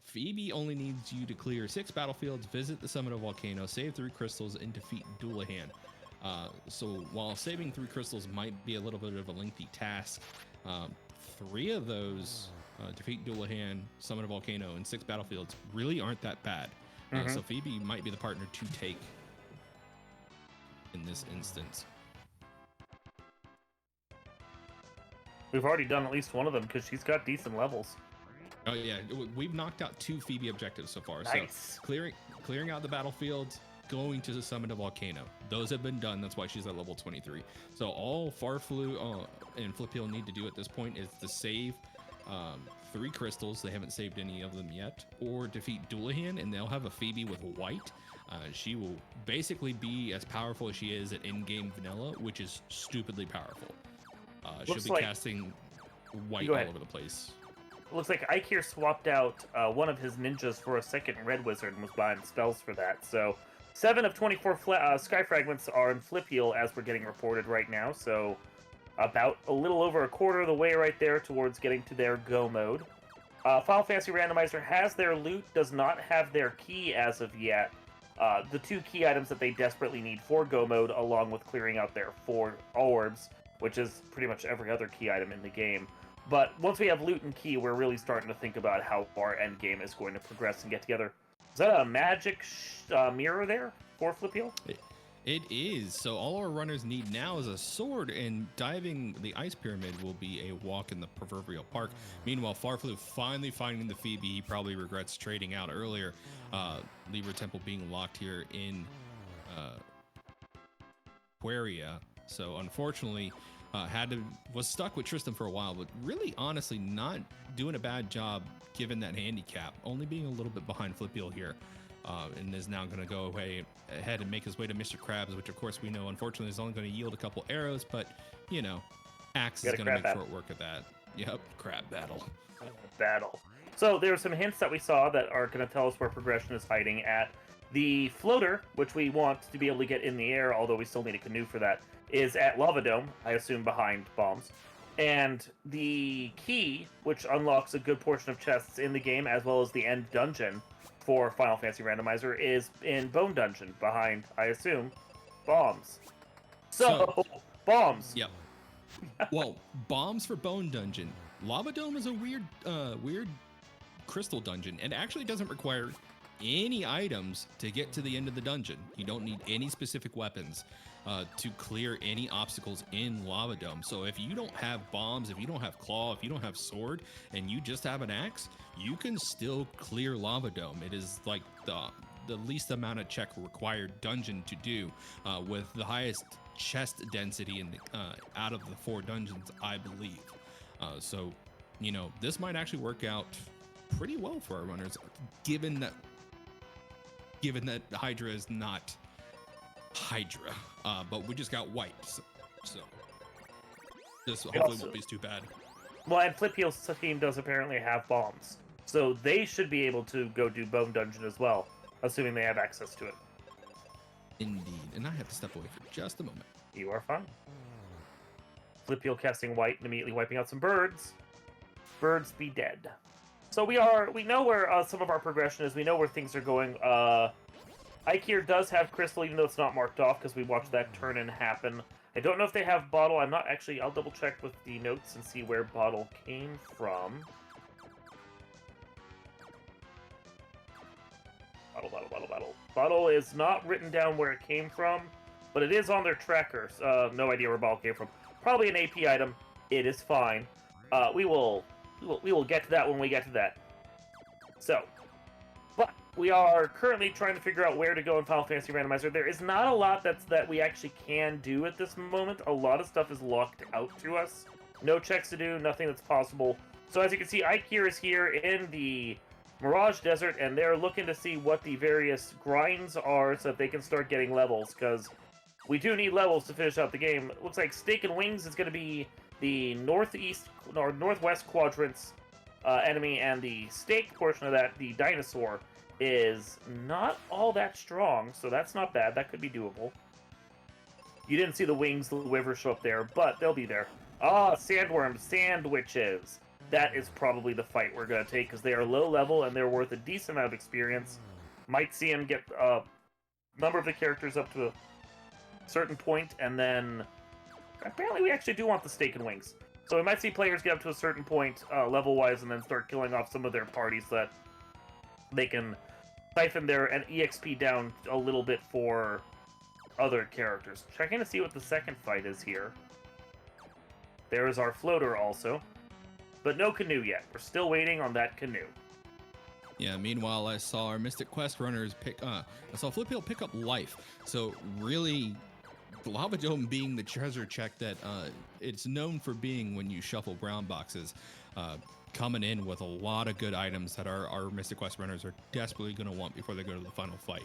Phoebe only needs you to clear 6 battlefields, visit the summit of Volcano, save 3 crystals, and defeat Doulahan. So while saving 3 crystals might be a little bit of a lengthy task, 3 of those, defeat Doulahan, summit a volcano, and 6 battlefields really aren't that bad. So Phoebe might be the partner to take in this instance. We've already done at least one of them because she's got decent levels. Oh yeah, we've knocked out 2 Phoebe objectives so far. Nice. So clearing out the battlefields, going to the summit of volcano. Those have been done. That's why she's at level 23. So all Farflu and Flipil need to do at this point is to save 3 crystals. They haven't saved any of them yet, or defeat Doulahan, and they'll have a Phoebe with white. She will basically be as powerful as she is at in-game vanilla, which is stupidly powerful. She'll be casting white all over the place. Looks like Ike here swapped out one of his ninjas for a second red wizard and was buying spells for that. So 7 of 24 sky fragments are in Flipil as we're getting reported right now. So about a little over a quarter of the way right there towards getting to their go mode. Final Fantasy Randomizer has their loot, does not have their key as of yet. The 2 key items that they desperately need for go mode, along with clearing out their 4 orbs, which is pretty much every other key item in the game. But once we have loot and key, we're really starting to think about how our end game is going to progress and get together. Is that a magic mirror there for Flipil? It is. So all our runners need now is a sword, and diving the ice pyramid will be a walk in the proverbial park. Meanwhile, Farflu finally finding the Phoebe he probably regrets trading out earlier. Libra Temple being locked here in Aquaria. So unfortunately, was stuck with Tristan for a while, but really honestly not doing a bad job given that handicap, only being a little bit behind Flipil here. And is now going to go ahead and make his way to Mr. Krabs, which of course we know unfortunately is only going to yield a couple arrows, but you know, Axe is going to make short work of that. Yep, crab battle. So there are some hints that we saw that are going to tell us where progression is hiding at. The floater, which we want to be able to get in the air, although we still need a canoe for that, is at Lava Dome, I assume behind bombs. And the key, which unlocks a good portion of chests in the game, as well as the end dungeon for Final Fantasy Randomizer, is in Bone Dungeon behind, I assume, bombs. So bombs. Yep. Well, bombs for Bone Dungeon. Lava Dome is a weird crystal dungeon, and actually doesn't require any items to get to the end of the dungeon. You don't need any specific weapons to clear any obstacles in Lava Dome. So if you don't have bombs, if you don't have claw, if you don't have sword, and you just have an axe, you can still clear Lava Dome. It is like the least amount of check required dungeon to do, with the highest chest density in out of the 4 dungeons, I believe. So, you know, this might actually work out pretty well for our runners, given that Hydra is not Hydra, but we just got white, so this hopefully won't be too bad. Well, and Flipil's team does apparently have bombs, so they should be able to go do Bone Dungeon as well, assuming they have access to it. Indeed, and I have to step away for just a moment. You are fine. Flipil casting white and immediately wiping out some birds. Birds be dead. So we know where some of our progression is. We know where things are going. Ike here does have Crystal, even though it's not marked off, because we watched that turn-in happen. I don't know if they have Bottle. I'm not actually... I'll double-check with the notes and see where Bottle came from. Bottle. Bottle is not written down where it came from, but it is on their trackers. No idea where Bottle came from. Probably an AP item. It is fine. We will get to that when we get to that. So, but we are currently trying to figure out where to go in Final Fantasy Randomizer. There is not a lot that we actually can do at this moment. A lot of stuff is locked out to us. No checks to do, nothing that's possible. So as you can see, Ike here is here in the Mirage Desert, and they're looking to see what the various grinds are so that they can start getting levels, because we do need levels to finish out the game. It looks like Steak and Wings is going to be the northeast or northwest quadrants enemy, and the steak portion of that, the dinosaur, is not all that strong, so that's not bad. That could be doable. You didn't see the wings, the wyvern show up there, but they'll be there. Ah, sandworms, sandwiches. That is probably the fight we're going to take because they are low level and they're worth a decent amount of experience. Might see him get a number of the characters up to a certain point, and then apparently we actually do want the steak and wings. So we might see players get up to a certain point level-wise and then start killing off some of their parties so that they can siphon their EXP down a little bit for other characters. Checking to see what the second fight is here. There is our floater also. But no canoe yet. We're still waiting on that canoe. Yeah, meanwhile, I saw our Mystic Quest runners I saw Fliphill pick up life. So really, the Lava Dome being the treasure check that it's known for being when you shuffle brown boxes, coming in with a lot of good items that our Mystic Quest runners are desperately going to want before they go to the final fight.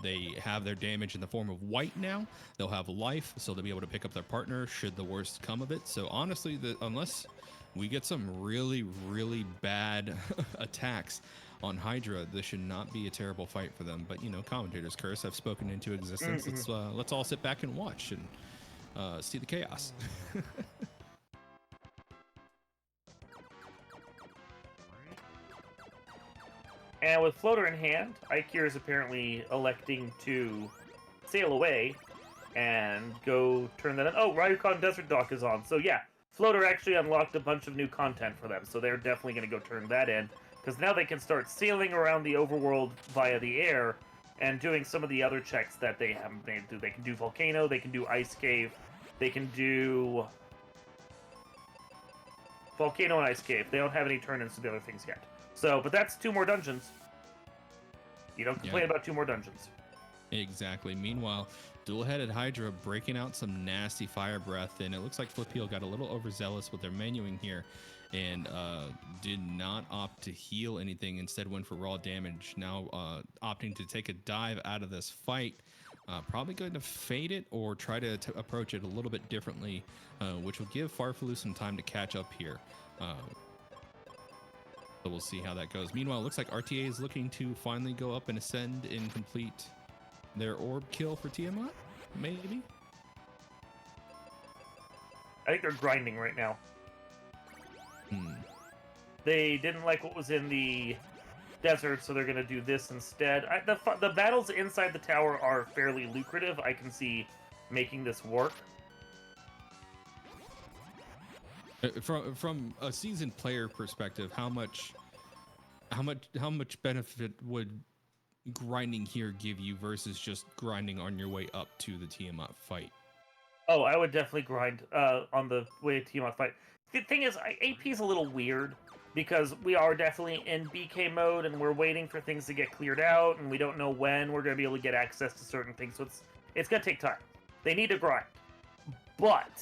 They have their damage in the form of white now. They'll have life, so they'll be able to pick up their partner should the worst come of it. So honestly, unless we get some really, really bad attacks on Hydra, this should not be a terrible fight for them. But, you know, commentator's curse, I've spoken into existence. Let's all sit back and watch and see the chaos. And with floater in hand, Aikir is apparently electing to sail away and go turn that on. Oh, Ryukon Desert Dock is on. So yeah, floater actually unlocked a bunch of new content for them. So they're definitely going to go turn that in. Because now they can start sailing around the overworld via the air and doing some of the other checks that they haven't been able to do. They can do Volcano, they can do Ice Cave, they can do Volcano and Ice Cave. They don't have any turn-ins to the other things yet. So, but that's 2 more dungeons. You don't complain about 2 more dungeons. Exactly. Meanwhile, dual-headed Hydra breaking out some nasty fire breath, and it looks like Flipheel got a little overzealous with their menuing here and did not opt to heal anything. Instead went for raw damage. Now opting to take a dive out of this fight. Probably going to fade it or try to approach it a little bit differently, which will give Farfaloo some time to catch up here. So we'll see how that goes. Meanwhile, it looks like RTA is looking to finally go up and ascend and complete their orb kill for Tiamat, maybe? I think they're grinding right now. They didn't like what was in the desert, so they're going to do this instead. The battles inside the tower are fairly lucrative. I can see making this work. From a seasoned player perspective, how much benefit would grinding here give you versus just grinding on your way up to the Tiamat fight? Oh, I would definitely grind on the way to Tiamat fight. The thing is, AP is a little weird because we are definitely in BK mode and we're waiting for things to get cleared out and we don't know when we're going to be able to get access to certain things. So it's going to take time. They need to grind. But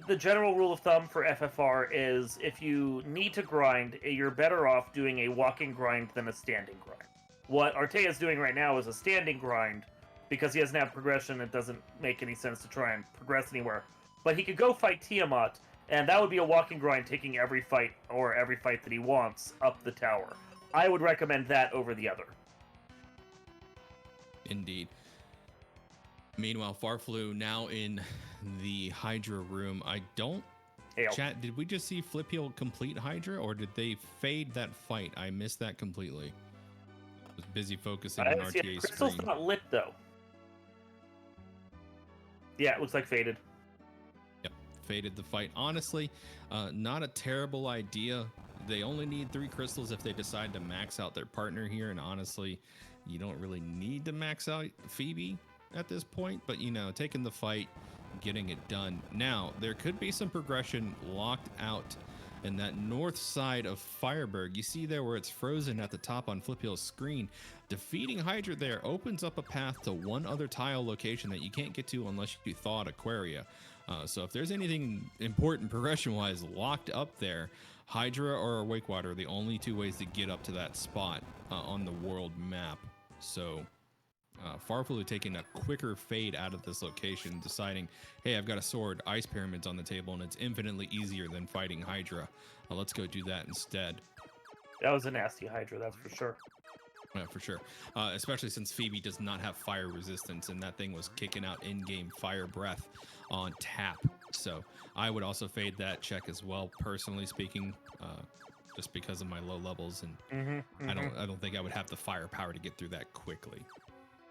the general rule of thumb for FFR is if you need to grind, you're better off doing a walking grind than a standing grind. What Artea is doing right now is a standing grind because he doesn't have progression. It doesn't make any sense to try and progress anywhere. But he could go fight Tiamat, and that would be a walking grind, taking every fight that he wants up the tower. I would recommend that over the other. Indeed. Meanwhile, Farfaloo now in the Hydra room. I don't... Hail. Chat, did we just see Flipheel complete Hydra, or did they fade that fight? I missed that completely. I was busy focusing on RTA's Crystal's screen. not lit, though. Yeah, it looks like faded. Yep, faded the fight. Honestly, not a terrible idea. They only need 3 crystals if they decide to max out their partner here, and honestly, you don't really need to max out Phoebe at this point, but you know, taking the fight, getting it done. Now, there could be some progression locked out in that north side of Fireberg. You see there where it's frozen at the top on Flipheel's screen. Defeating Hydra there opens up a path to one other tile location that you can't get to unless you thaw Aquaria. So if there's anything important progression-wise locked up there, Hydra or Wakewater are the only 2 ways to get up to that spot on the world map. So Farfaloo taking a quicker fade out of this location, deciding, hey, I've got a sword, ice pyramids on the table, and it's infinitely easier than fighting Hydra. Let's go do that instead. That was a nasty Hydra, that's for sure. Yeah, for sure. Especially since Phoebe does not have fire resistance, and that thing was kicking out in-game fire breath on tap. So I would also fade that check as well, personally speaking, just because of my low levels, and I don't think I would have the firepower to get through that quickly.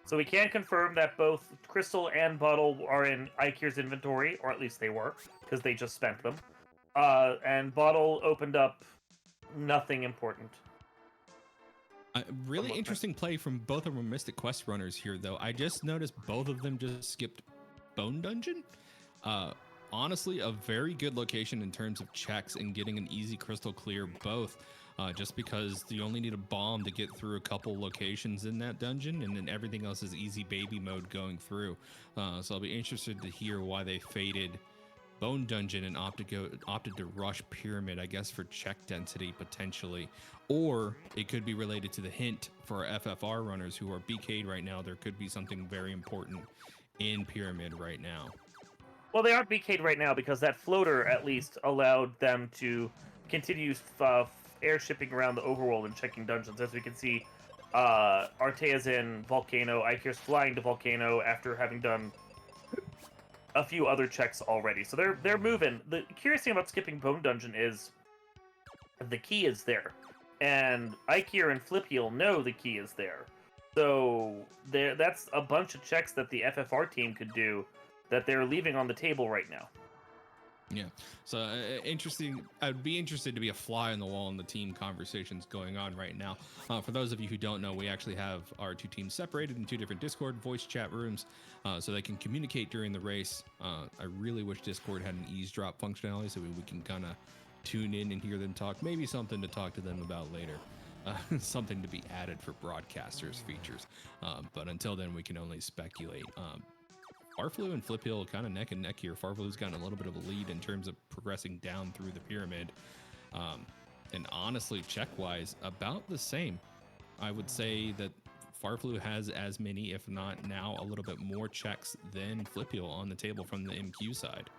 So we can confirm that both Crystal and Bottle are in Ikir's inventory, or at least they were, because they just spent them. And Bottle opened up nothing important. Really interesting play from both of our Mystic Quest runners here, though. I just noticed both of them just skipped Bone Dungeon. Honestly, a very good location in terms of checks and getting an easy crystal clear both. Just because you only need a bomb to get through a couple locations in that dungeon, and then everything else is easy baby mode going through. So I'll be interested to hear why they faded Bone Dungeon and opted to rush Pyramid, I guess, for check density potentially. Or it could be related to the hint for our FFR runners who are BK'd right now. There could be something very important in Pyramid right now. Well, they aren't BK'd right now because that floater at least allowed them to continue airshipping around the overworld and checking dungeons. As we can see, Artea's in Volcano, Ikir's flying to Volcano after having done a few other checks already. So they're moving. The curious thing about skipping Bone Dungeon is the key is there. And Ikir and Flipheel know the key is there. So that's a bunch of checks that the FFR team could do that they're leaving on the table right now. Yeah. So interesting. I'd be interested to be a fly on the wall in the team conversations going on right now. For those of you who don't know, we actually have our two teams separated in two different Discord voice chat rooms so they can communicate during the race. I really wish Discord had an eavesdrop functionality so we can kind of tune in and hear them talk. Maybe something to talk to them about later. Something to be added for broadcasters features. But until then, we can only speculate. Farflu and Flipheel kind of neck and neck here. Farflu's gotten a little bit of a lead in terms of progressing down through the pyramid. And honestly, check-wise, about the same. I would say that Farflu has as many, if not now, a little bit more checks than Flipheel on the table from the MQ side.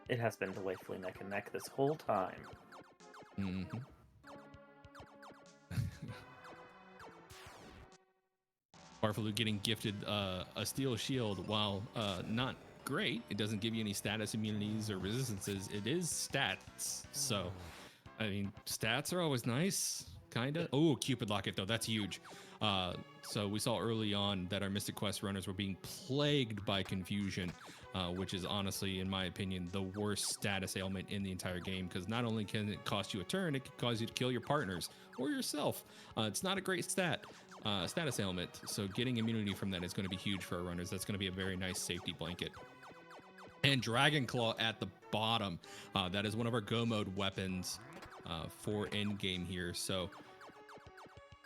It has been delightfully neck and neck this whole time. Mm-hmm. Farflu getting gifted a steel shield, while not great, it doesn't give you any status immunities or resistances. It is stats, so I mean, stats are always nice, kinda. Oh, Cupid Locket though, that's huge. So we saw early on that our Mystic Quest runners were being plagued by confusion, which is honestly, in my opinion, the worst status ailment in the entire game, because not only can it cost you a turn, it can cause you to kill your partners or yourself. It's not a great status ailment, so getting immunity from that is going to be huge for our runners. That's going to be a very nice safety blanket. And Dragon Claw at the bottom. That is one of our go mode weapons for endgame here. So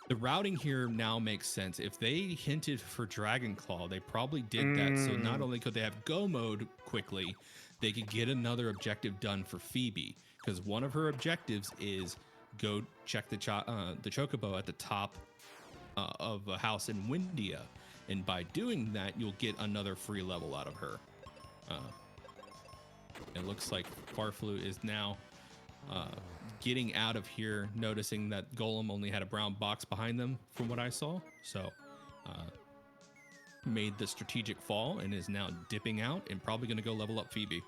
the routing here now makes sense. If they hinted for Dragon Claw, they probably did that. So not only could they have go mode quickly, they could get another objective done for Phoebe, because one of her objectives is go check the Chocobo at the top of a house in Windia, and by doing that you'll get another free level out of her. It looks like Farflu is now getting out of here, noticing that Golem only had a brown box behind them from what I saw, so made the strategic fall and is now dipping out and probably going to go level up Phoebe.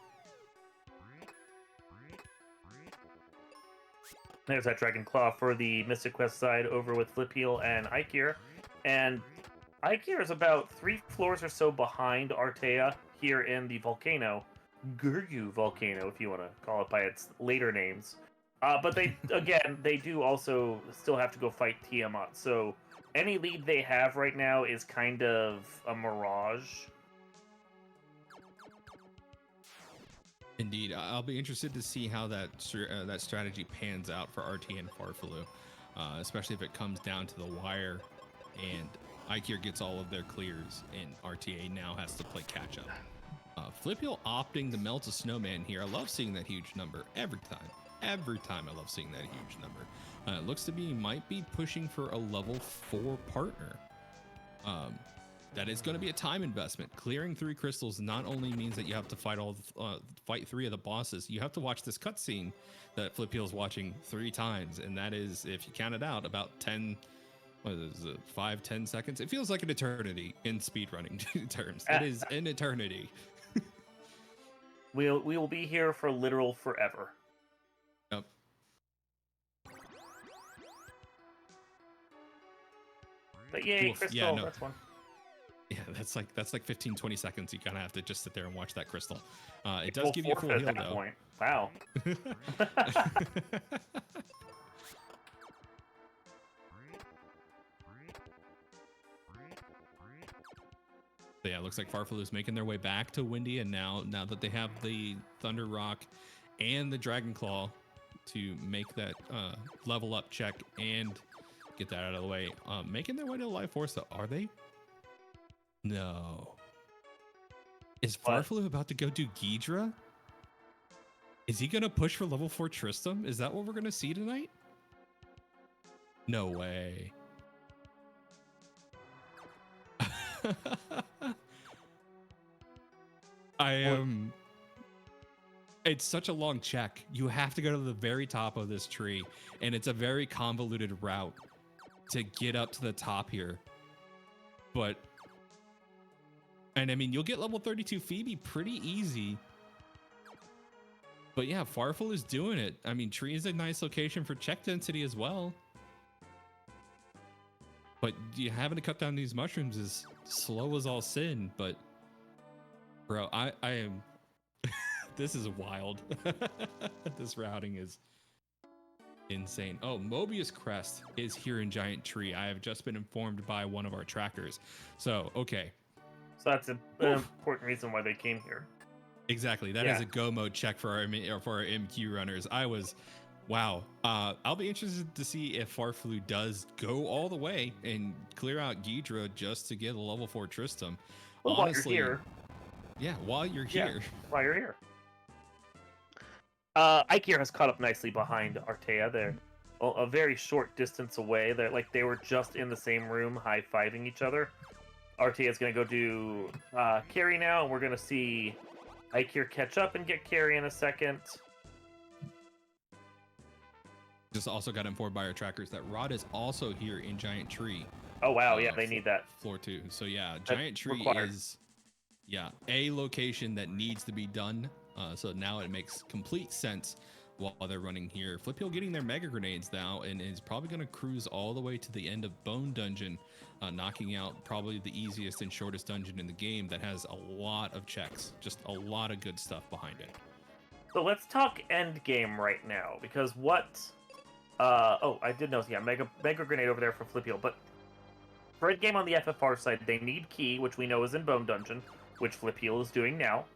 There's that Dragon Claw for the Mystic Quest side over with Flipheel and Ikir. And Ikir is about 3 floors or so behind Artea here in the volcano. Gurgu Volcano, if you want to call it by its later names. But they, again, they do also still have to go fight Tiamat. So any lead they have right now is kind of a mirage. Indeed, I'll be interested to see how that strategy pans out for RT and Farflu, especially if it comes down to the wire and Ikir gets all of their clears and RTA now has to play catch up. Flipheel opting to melt a snowman here. I love seeing that huge number every time. Every time I love seeing that huge number. It looks to be might be pushing for a level 4 partner. That is going to be a time investment. Clearing 3 crystals not only means that you have to fight 3 of the bosses, you have to watch this cutscene that Flipheel's watching 3 times, and that is, if you count it out, about 10 what is it, 5-10 seconds? It feels like an eternity in speedrunning terms. It is an eternity. We will be here for literal forever. Yep. But yay, Crystal, yeah, no. that's one. Yeah, that's like 15-20 seconds. You kind of have to just sit there and watch that crystal. It Full does give you a full forfeit heal at that though. point. Wow. So yeah, it looks like Farfelu is making their way back to Windy, and now that they have the Thunder Rock and the Dragon Claw to make that level up check and get that out of the way, making their way to the Life Force. So are they? No. Is Farfelu about to go do Ghidra? Is he going to push for level 4 Tristram? Is that what we're going to see tonight? No way. It's such a long check. You have to go to the very top of this tree, and it's a very convoluted route to get up to the top here. And I mean, you'll get level 32 Phoebe pretty easy. But yeah, Farfel is doing it. I mean, tree is a nice location for check density as well. But you having to cut down these mushrooms is slow as all sin. But bro, I am. This is wild. This routing is insane. Oh, Mobius Crest is here in Giant Tree. I have just been informed by one of our trackers. So, okay. So that's an important reason why they came here. Exactly. That is a go mode check for our MQ runners. Wow. I'll be interested to see if Farfelu does go all the way and clear out Ghidra just to get a level 4 Tristram. Well, honestly, while you're here. Yeah, while you're here. While you're here. Ikir has caught up nicely behind Artea. They're a very short distance away. They were just in the same room, high-fiving each other. Artea is going to go do carry now, and we're going to see Ikir catch up and get carry in a second. Just also got informed by our trackers that Rod is also here in Giant Tree. Oh wow, yeah, they need that. Floor 2. So yeah, Giant Tree is a location that needs to be done. So now it makes complete sense while they're running here. Flipheel getting their mega grenades now and is probably going to cruise all the way to the end of Bone Dungeon, knocking out probably the easiest and shortest dungeon in the game that has a lot of checks, just a lot of good stuff behind it. So let's talk end game right now, because what... I did know, mega grenade over there for Flipeel, but for end game on the FFR side, they need Key, which we know is in Bone Dungeon, which Flipeel is doing now.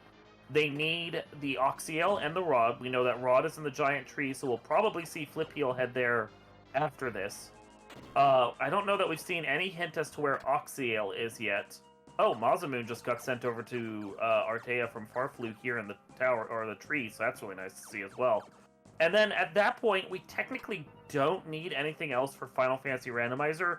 They need the Oxyel and the Rod. We know that Rod is in the Giant Tree, so we'll probably see Flipeel head there after this. I don't know that we've seen any hint as to where Oxyel is yet. Oh, Mazamoon just got sent over to Artea from Farflu here in the tower, or the tree, so that's really nice to see as well. And then at that point, we technically don't need anything else for Final Fantasy Randomizer.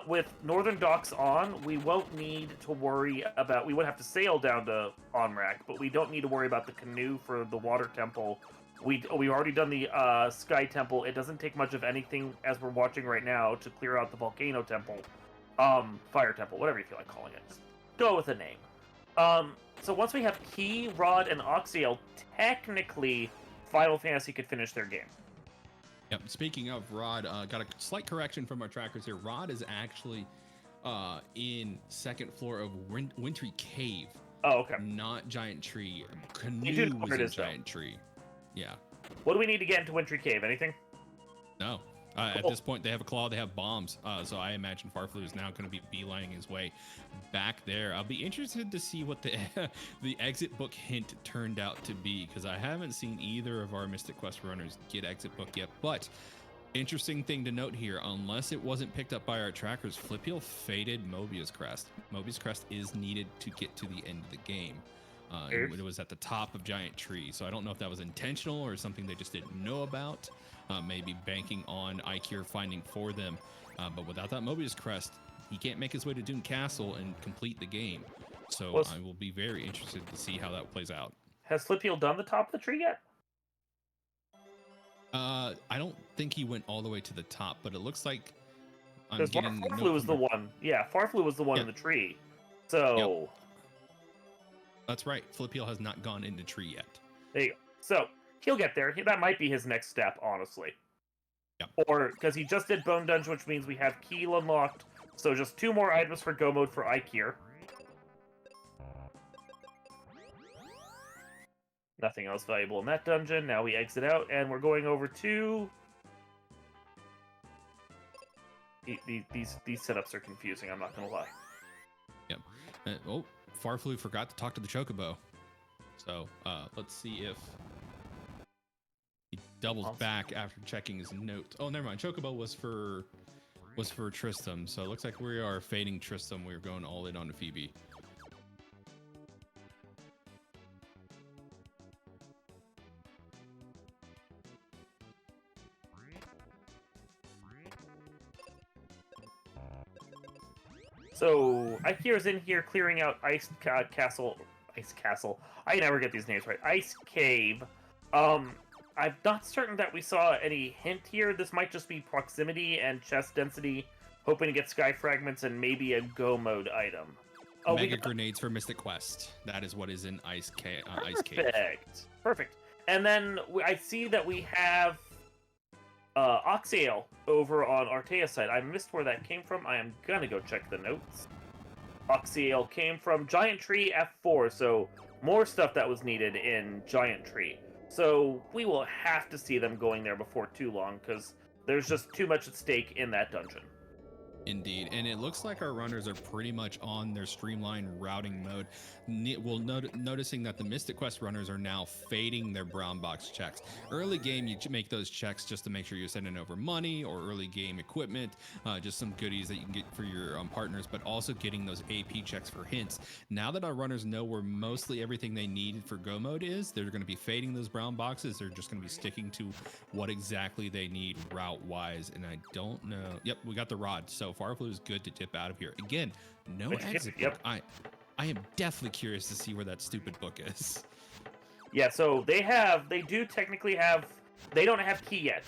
With Northern Docks on, we won't need to worry about... We would have to sail down to Onrak, but we don't need to worry about the canoe for the Water Temple. We've already done the Sky Temple. It doesn't take much of anything, as we're watching right now, to clear out the Volcano Temple. Fire Temple, whatever you feel like calling it. Just go with a name. So once we have Key, Rod, and Oxyel, technically, Final Fantasy could finish their game. Yep. Speaking of Rod, got a slight correction from our trackers here. Rod is actually in second floor of Wintry Cave. Oh, okay. Not Giant Tree. Canoe was in Giant Tree. Yeah. What do we need to get into Wintry Cave? Anything? No. Cool. At this point, they have a claw, they have bombs. So I imagine Farflu is now going to be beelining his way back there. I'll be interested to see what the the exit book hint turned out to be, because I haven't seen either of our Mystic Quest runners get exit book yet. But interesting thing to note here, unless it wasn't picked up by our trackers, Flipeel faded Mobius Crest. Mobius Crest is needed to get to the end of the game. It was at the top of Giant Tree, so I don't know if that was intentional or something they just didn't know about. Maybe banking on Ikir finding for them. But without that Mobius Crest, he can't make his way to Dune Castle and complete the game. So I will be very interested to see how that plays out. Has Flipeel done the top of the tree yet? I don't think he went all the way to the top, but it looks like I'm Because getting Farflu note was the from one. Yeah, Farflu was the one Yep. in the tree. So That's right. Flipheel has not gone into tree yet. there you go. So he'll get there. That might be his next step, honestly. Yep. Or because he just did Bone Dungeon, which means we have Keel unlocked. So just 2 more items for Go Mode for Ikir. Nothing else valuable in that dungeon. Now we exit out, and we're going over to... These setups are confusing, I'm not going to lie. Yep. Oh, Farflu forgot to talk to the Chocobo. So let's see if he doubles back after checking his note. Oh, never mind. Chocobo was for Tristram. So it looks like we are fading Tristram. We're going all in on Phoebe. So Ikir's in here clearing out Ice Castle. I never get these names right. Ice Cave. I'm not certain that we saw any hint here. This might just be proximity and chest density, hoping to get sky fragments and maybe a Go Mode item. Oh, Mega grenades for Mystic Quest. That is what is in Ice Cave. Perfect. And then I see that we have Oxyale over on Artea's side. I missed where that came from. I am gonna go check the notes. Oxyale came from Giant Tree F4, so more stuff that was needed in Giant Tree. So we will have to see them going there before too long, because there's just too much at stake in that dungeon. Indeed, and it looks like our runners are pretty much on their streamlined routing mode. Noticing that the Mystic Quest runners are now fading their brown box checks. Early game, you make those checks just to make sure you're sending over money or early game equipment, just some goodies that you can get for your partners, but also getting those AP checks for hints. Now that our runners know where mostly everything they needed for Go Mode is, they're going to be fading those brown boxes. They're just going to be sticking to what exactly they need route-wise, and I don't know. Yep, we got the rod, so Farflu is good to dip out of here. Again, no exit book. I am definitely curious to see where that stupid book is. Yeah, so they do technically have, they don't have key yet,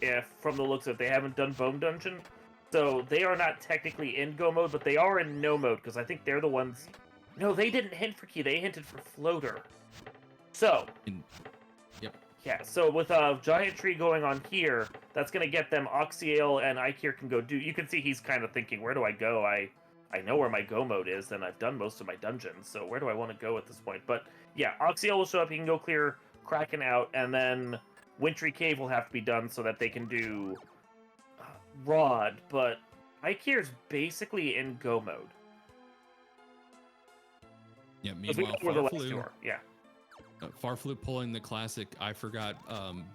if from the looks of it, they haven't done Bone Dungeon. So they are not technically in Go Mode, but they are in No Mode, because I think they're the ones, no, they didn't hint for key, they hinted for Floater. So, yep. Yeah, so with Giant Tree going on here, that's going to get them Oxyale and Ikir can go do, you can see he's kind of thinking, where do I go? I know where my Go Mode is, and I've done most of my dungeons, so where do I want to go at this point? But yeah, Oxyale will show up, he can go clear Kraken out, and then Wintry Cave will have to be done so that they can do Rod, but Ikir's basically in Go Mode. Yeah, meanwhile, Farflu, yeah. Farflu pulling the classic I forgot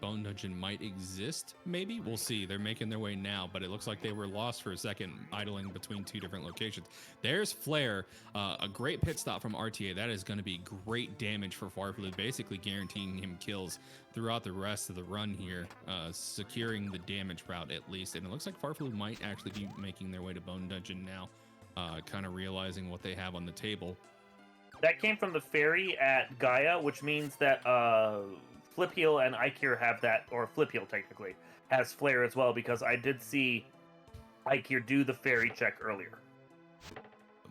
Bone Dungeon might exist, maybe? We'll see. They're making their way now, but it looks like they were lost for a second, idling between 2 different locations. There's Flare, a great pit stop from RTA. That is going to be great damage for Farflu, basically guaranteeing him kills throughout the rest of the run here, securing the damage route at least. And it looks like Farflu might actually be making their way to Bone Dungeon now, kind of realizing what they have on the table. That came from the ferry at Gaia, which means that Flipheal and Ikir have that, or Flipheal technically, has Flare as well, because I did see Ikir do the ferry check earlier.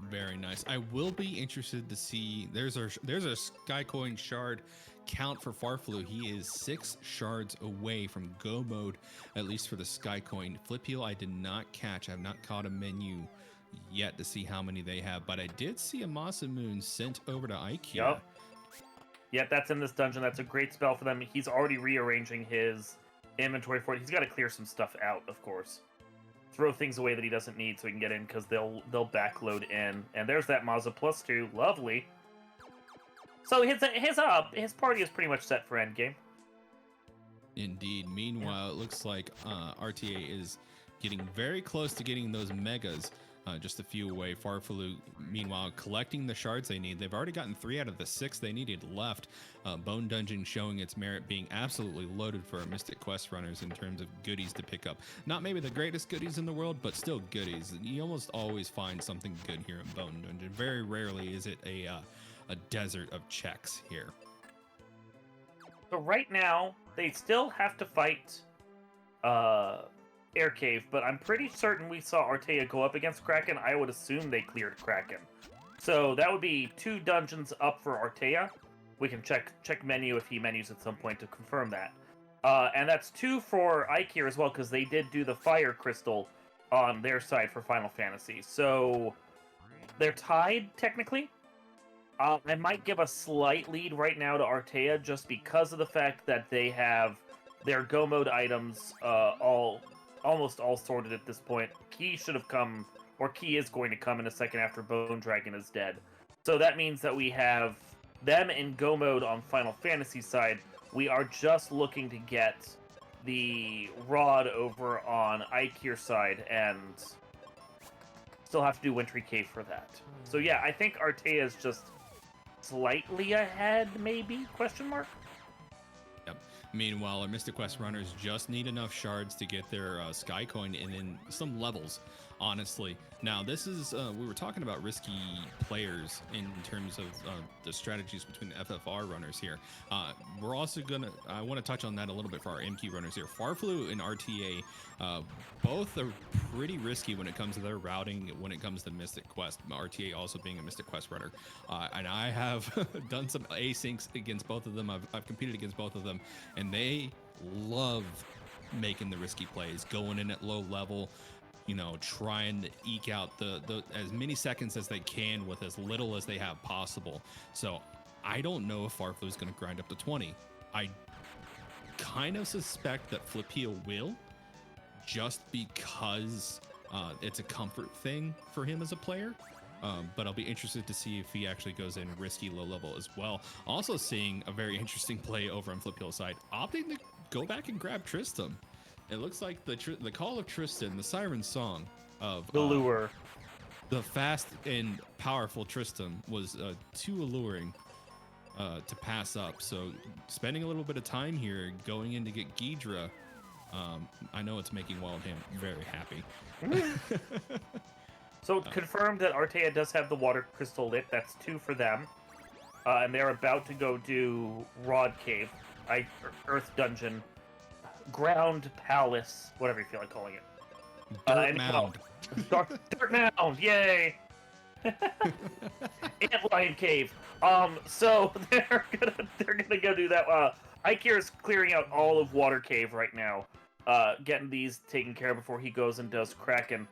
Very nice. I will be interested to see, there's a Skycoin shard count for Farflu. He is 6 shards away from Go Mode, at least for the Skycoin. Flipheal I did not catch. I have not caught a menu yet to see how many they have, but I did see a Masamune sent over to Ikea. Yep, that's in this dungeon. That's a great spell for them. He's already rearranging his inventory for it. He's got to clear some stuff out, of course. Throw things away that he doesn't need so he can get in, because they'll backload in. And there's that Mazza +2. Lovely. So his party is pretty much set for endgame. Indeed. Meanwhile, it looks like RTA is getting very close to getting those megas. Just a few away. Farflu, meanwhile, collecting the shards they need. They've already gotten 3 out of the 6 they needed left. Bone Dungeon showing its merit, being absolutely loaded for our Mystic Quest runners in terms of goodies to pick up. Not maybe the greatest goodies in the world, but still goodies. You almost always find something good here in Bone Dungeon. Very rarely is it a desert of checks here. So right now, they still have to fight Air Cave, but I'm pretty certain we saw Artea go up against Kraken. I would assume they cleared Kraken. So that would be 2 dungeons up for Artea. We can check menu if he menus at some point to confirm that. And that's 2 for Ikir as well, because they did do the Fire Crystal on their side for Final Fantasy. So they're tied, technically. I might give a slight lead right now to Artea just because of the fact that they have their Go Mode items almost all sorted at this point. Key should have come, or Key is going to come in a second after Bone Dragon is dead. So that means that we have them in Go Mode on Final Fantasy side. We are just looking to get the Rod over on Ikir side, and still have to do Wintry Cave for that. So yeah, I think Artea is just slightly ahead, maybe? Question mark? Yep. Meanwhile, our Mystic Quest runners just need enough shards to get their Sky Coin in some levels, honestly. Now, this is, we were talking about risky players in terms of the strategies between the FFR runners here. We're also I want to touch on that a little bit for our MQ runners here. Farflu and RTA, both are pretty risky when it comes to their routing, when it comes to Mystic Quest. RTA also being a Mystic Quest runner. And I have done some asyncs against both of them. I've competed against both of them, and they love making the risky plays, going in at low level, you know, trying to eke out the as many seconds as they can with as little as they have possible. So I don't know if Farflu is going to grind up to 20. I kind of suspect that Flipio will, just because it's a comfort thing for him as a player. But I'll be interested to see if he actually goes in risky low level as well. Also seeing a very interesting play over on Flipio's side, opting to go back and grab Tristram. It looks like the Call of Tristan, the siren song of The lure. The fast and powerful Tristram was too alluring to pass up. So spending a little bit of time here going in to get Ghidra, I know it's making Wildham very happy. So confirmed that Artea does have the water crystal lit. That's 2 for them. And they're about to go do Rod Cave, Earth Dungeon, Ground Palace, whatever you feel like calling it. Dirt Mound. Dirt Mound, yay! Antlion Cave. So they're gonna go do that. Ikir is clearing out all of Water Cave right now, getting these taken care of before he goes and does Kraken.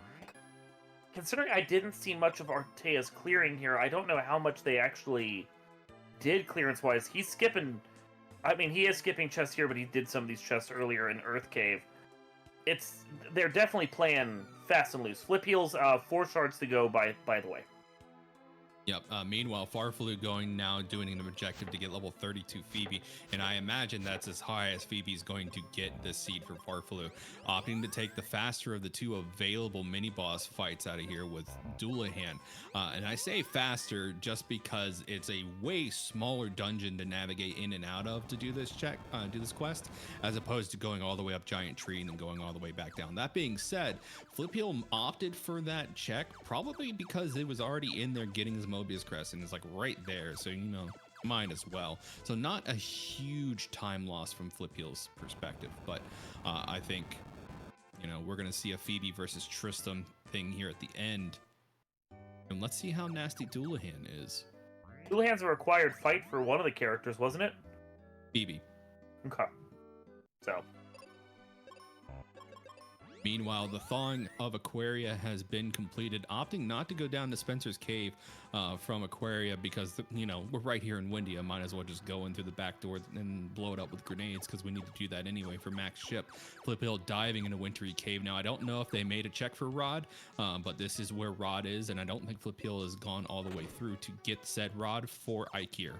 Considering I didn't see much of Artea's clearing here, I don't know how much they actually did clearance-wise. He's skipping... I mean, he is skipping chests here, but he did some of these chests earlier in Earth Cave. They're definitely playing fast and loose. Flip heals, 4 shards to go, by the way. Yep. Meanwhile, Farflu going now doing an objective to get level 32 Phoebe, and I imagine that's as high as Phoebe's going to get this seed for Farflu, opting to take the faster of the 2 available mini boss fights out of here with Doulahan. And I say faster just because it's a way smaller dungeon to navigate in and out of to do this quest, as opposed to going all the way up Giant Tree and then going all the way back down. That being said, Fliphill opted for that check probably because it was already in there getting his Mobius Crest, and it's like right there, so you know, mine as well. So not a huge time loss from Flipheel's perspective, but I think, you know, we're gonna see a Phoebe versus Tristram thing here at the end, and let's see how nasty Doulahan is. Doulahan's a required fight for one of the characters, wasn't it? Phoebe. Okay. So. Meanwhile, the thawing of Aquaria has been completed, opting not to go down to Spencer's Cave from Aquaria because, you know, we're right here in Windia. Might as well just go in through the back door and blow it up with grenades because we need to do that anyway for Max Ship. Fliphill diving into Wintry Cave. Now, I don't know if they made a check for Rod, but this is where Rod is, and I don't think Fliphill has gone all the way through to get said Rod for Ikir.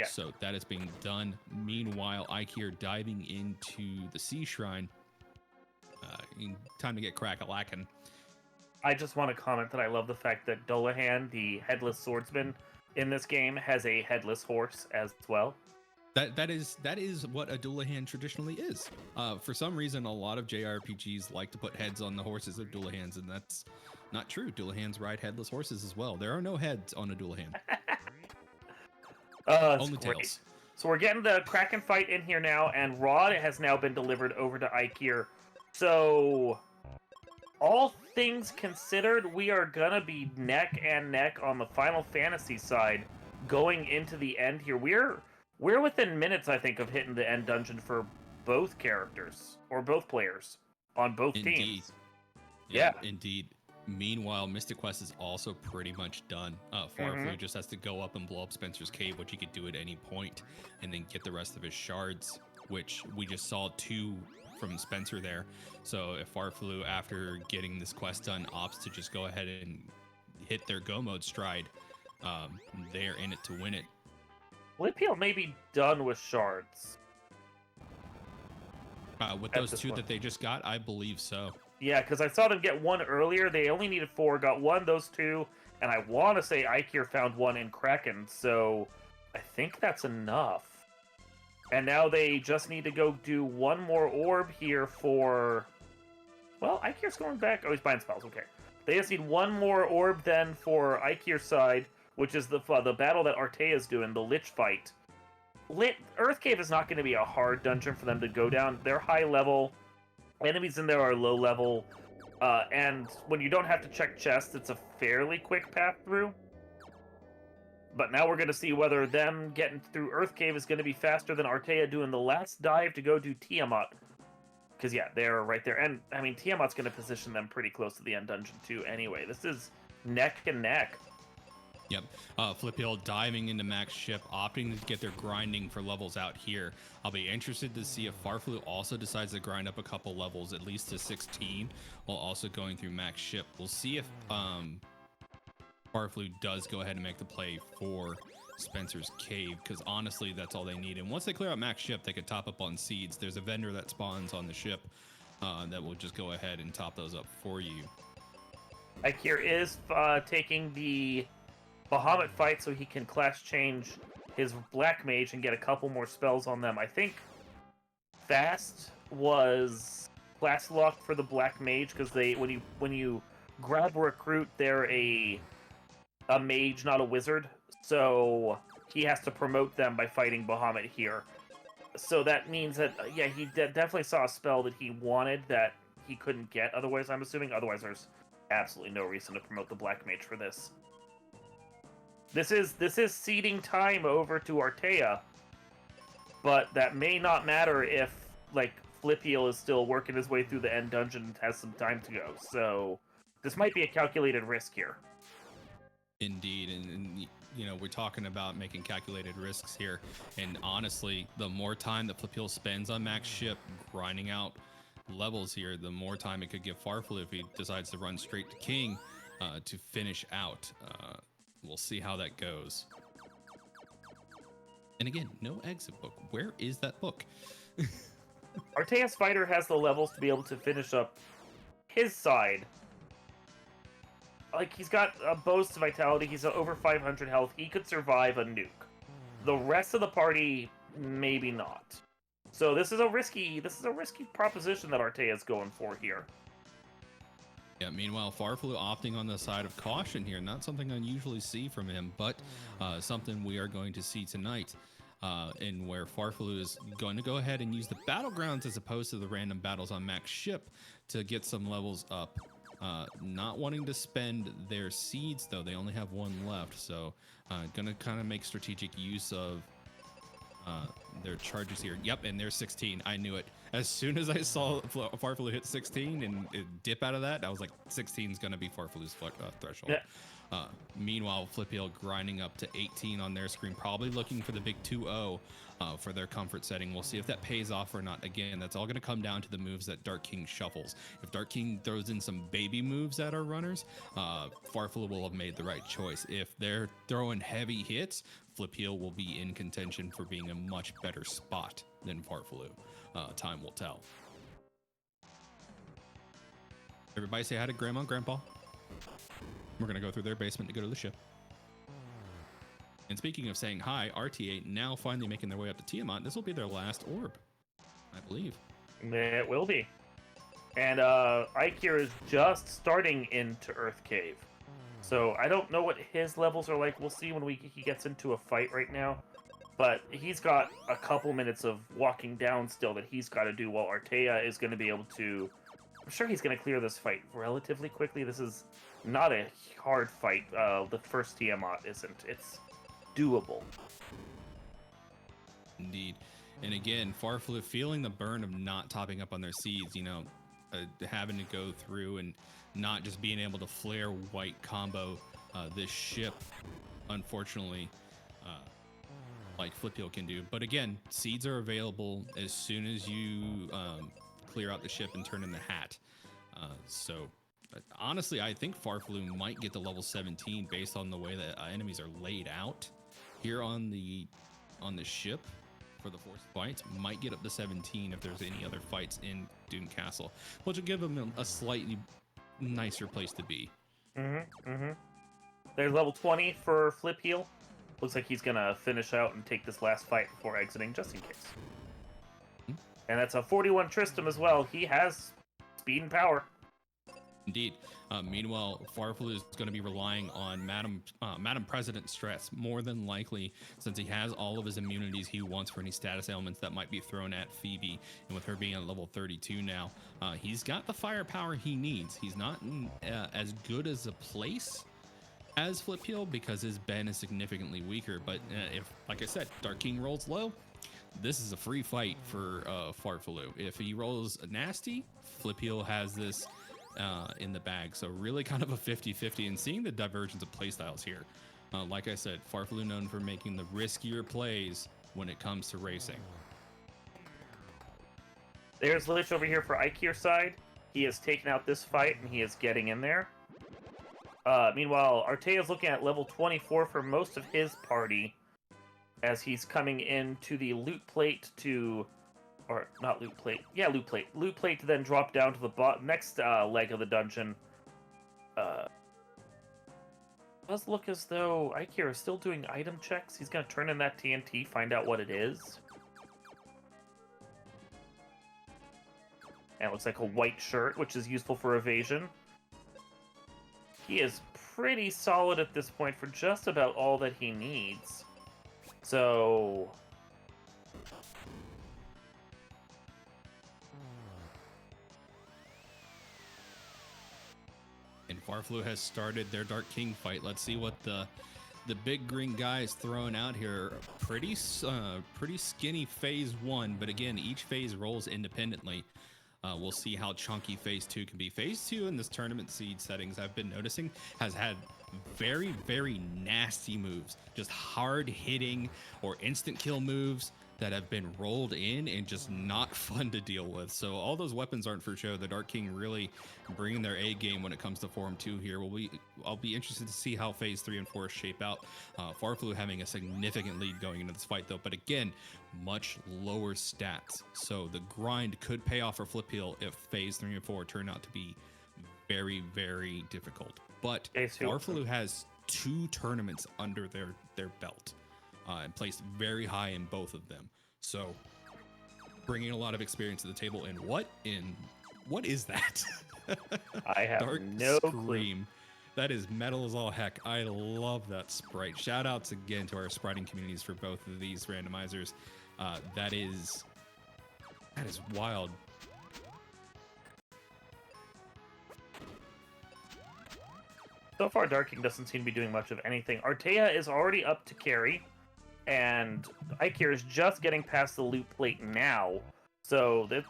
So that is being done. Meanwhile, Ikir diving into the Sea Shrine. Time to get crack-a-lackin'. I just want to comment that I love the fact that Doulahan, the headless swordsman in this game, has a headless horse as well. That is what a Doulahan traditionally is. For some reason, a lot of JRPGs like to put heads on the horses of Doulahans, and that's not true. Doulahans ride headless horses as well. There are no heads on a Doulahan. Only tails. So we're getting the Kraken fight in here now, and Rod has now been delivered over to Ikir. So, all things considered, we are gonna be neck and neck on the Final Fantasy side going into the end here. We're within minutes, I think, of hitting the end dungeon for both characters or both players on both Indeed. teams. Yeah, indeed. Meanwhile, Mystic Quest is also pretty much done. Farflu just has to go up and blow up Spencer's cave, which he could do at any point, and then get the rest of his shards, which we just saw 2 from Spencer there. So if Farflu, after getting this quest done, opts to just go ahead and hit their go mode stride, they're in it to win it. Lipiel may be done with shards. With those 2 that they just got, I believe so. Yeah, because I saw them get 1 earlier. They only needed 4, got 1, those 2, and I want to say Ikir found 1 in Kraken, so I think that's enough. And now they just need to go do 1 more orb here for... Well, Ikir's going back. Oh, he's buying spells, okay. They just need 1 more orb then for Ikir's side, which is the battle that Artea's doing, the Lich fight. Earth Cave is not going to be a hard dungeon for them to go down. They're high level. Enemies in there are low level. And when you don't have to check chests, it's a fairly quick path through. But now we're going to see whether them getting through Earth Cave is going to be faster than Artea doing the last dive to go do Tiamat. Because, yeah, they're right there. And, I mean, Tiamat's going to position them pretty close to the end dungeon, too, anyway. This is neck and neck. Yep. Fliphill diving into Max ship, opting to get their grinding for levels out here. I'll be interested to see if Farflu also decides to grind up a couple levels, at least to 16, while also going through Max ship. We'll see if Farflu does go ahead and make the play for Spencer's cave, because honestly, that's all they need. And once they clear out Max ship, they could top up on seeds. There's a vendor that spawns on the ship that will just go ahead and top those up for you. Ikir is taking the Bahamut fight so he can class change his Black Mage and get a couple more spells on them. I think Fast was class locked for the Black Mage because when you grab a recruit, they're a mage, not a wizard. So he has to promote them by fighting Bahamut here. So that means that, yeah, he definitely saw a spell that he wanted that he couldn't get otherwise, I'm assuming. Otherwise, there's absolutely no reason to promote the Black Mage for this. This is seeding time over to Artea, but that may not matter if, like, Flipheal is still working his way through the end dungeon and has some time to go. So this might be a calculated risk here. Indeed, and you know, we're talking about making calculated risks here, and honestly, the more time that Flipheal spends on Max ship grinding out levels here, the more time it could give Farflu if he decides to run straight to King to finish out. We'll see how that goes. And again, no exit book. Where is that book? Artea's fighter has the levels to be able to finish up his side. Like, he's got a boast of vitality. He's over 500 health. He could survive a nuke. The rest of the party, maybe not. So this is a risky proposition that Artea is going for here. Yeah, meanwhile, Farflu opting on the side of caution here. Not something I usually see from him, but something we are going to see tonight. In where Farflu is going to go ahead and use the battlegrounds as opposed to the random battles on Max ship to get some levels up. Not wanting to spend their seeds, though. They only have 1 left, so going to kind of make strategic use of their charges here. Yep, and there's 16. I knew it. As soon as I saw Farflu hit 16 and dip out of that, I was like, 16 is going to be Farflu's threshold. Yeah. Meanwhile, Flipheal grinding up to 18 on their screen, probably looking for the big 2-0 for their comfort setting. We'll see if that pays off or not. Again, that's all going to come down to the moves that Dark King shuffles. If Dark King throws in some baby moves at our runners, Farflu will have made the right choice. If they're throwing heavy hits, Flipheal will be in contention for being a much better spot than Farflu. Time will tell. Everybody say hi to Grandma and Grandpa. We're going to go through their basement to go to the ship. And speaking of saying hi, RTA now finally making their way up to Tiamat. This will be their last orb, I believe. It will be. And Ikir is just starting into Earth Cave. So I don't know what his levels are like. We'll see when he gets into a fight right now. But he's got a couple minutes of walking down still that he's got to do, while Artea is going to be able to I'm sure he's going to clear this fight relatively quickly. This is not a hard fight. The first Tiamat isn't. It's doable. Indeed. And again, Farflu feeling the burn of not topping up on their seeds, having to go through and not just being able to flare white combo this ship, unfortunately, like Flipheel can do. But again, seeds are available as soon as you clear out the ship and turn in the hat. Honestly, I think Farflu might get to level 17 based on the way that enemies are laid out here on the ship for the forced fights. Might get up to 17 if there's any other fights in Dune Castle, which will give them a slightly nicer place to be. There's level 20 for Flip Heel. Looks like he's gonna finish out and take this last fight before exiting, just in case. And that's a 41 Tristram as well. He has speed and power. Indeed. Meanwhile, Farflu is going to be relying on Madam President stress, more than likely, since he has all of his immunities he wants for any status ailments that might be thrown at Phoebe. And with her being at level 32 now, he's got the firepower he needs. He's not in as good as a place as Flipheel because his Ben is significantly weaker. But if, like I said, Dark King rolls low, this is a free fight for Farfelu. If he rolls nasty, Flipeel has this in the bag. So really kind of a 50-50, and seeing the divergence of playstyles here. Like I said, Farfelu known for making the riskier plays when it comes to racing. There's Lich over here for Ikir's side. He has taken out this fight, and he is getting in there. Meanwhile, Artea's looking at level 24 for most of his party, as he's coming into the loot plate to... Or, not loot plate. Yeah, loot plate. Loot plate to then drop down to the next leg of the dungeon. Does look as though Ikir is still doing item checks. He's going to turn in that TNT, find out what it is. And it looks like a white shirt, which is useful for evasion. He is pretty solid at this point for just about all that he needs. So... And Farflu has started their Dark King fight. Let's see what the big green guy is throwing out here. Pretty skinny phase 1, but again, each phase rolls independently. We'll see how chunky phase 2 can be. Phase 2 in this tournament seed settings, I've been noticing, has had very, very nasty moves. Just hard hitting or instant kill moves that have been rolled in and just not fun to deal with. So all those weapons aren't for show. The Dark King really bringing their A game when it comes to Form 2 here. I'll be interested to see how Phase 3 and 4 shape out. Farflu having a significant lead going into this fight though, but again, much lower stats. So the grind could pay off for Flipeel if Phase 3 and 4 turn out to be very, very difficult. But Farflu has 2 tournaments under their belt. And placed very high in both of them. So bringing a lot of experience to the table. And what is that? I have Dark no Scream. clue. That is metal as all heck. I love that sprite. Shout outs again to our spriting communities for both of these randomizers. That is wild. So far, Dark King doesn't seem to be doing much of anything. Artea is already up to carry. And Ikir is just getting past the loot plate now. So they're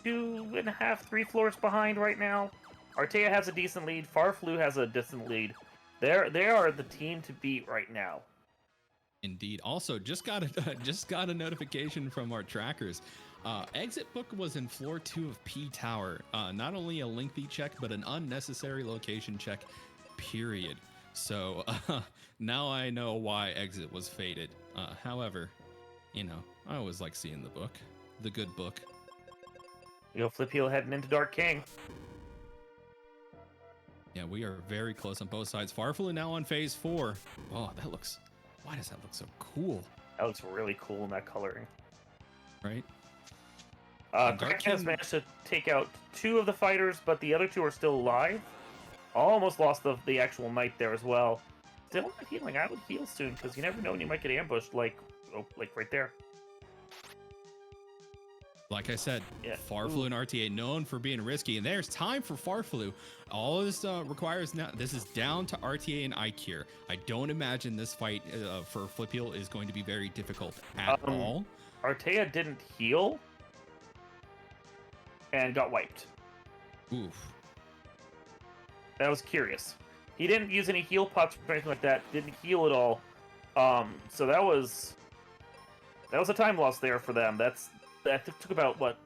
2.5, 3 floors behind right now. Artea has a decent lead. Farflu has a decent lead. They are the team to beat right now. Indeed. Also, just got a notification from our trackers. Exit book was in floor 2 of P Tower. Not only a lengthy check, but an unnecessary location check, period. So now I know why Exit was faded. However, I always like seeing the book, the good book. We go Flipeel heading into Dark King. Yeah, we are very close on both sides. Farfelu now on phase 4. Oh, why does that look so cool? That looks really cool in that coloring. Right? Dark King has managed to take out 2 of the fighters, but the other 2 are still alive. Almost lost the actual knight there as well. Still not healing. I would heal soon, because you never know when you might get ambushed, like right there. Like I said, Yeah. Farflu and RTA known for being risky, and there's time for Farflu. All this requires now, this is down to RTA and ICure. I don't imagine this fight for Flip Heel is going to be very difficult at all. Artea didn't heal and got wiped. Oof. That was curious. He didn't use any heal pots or anything like that. Didn't heal at all. So that was a time loss there for them. That took about, what,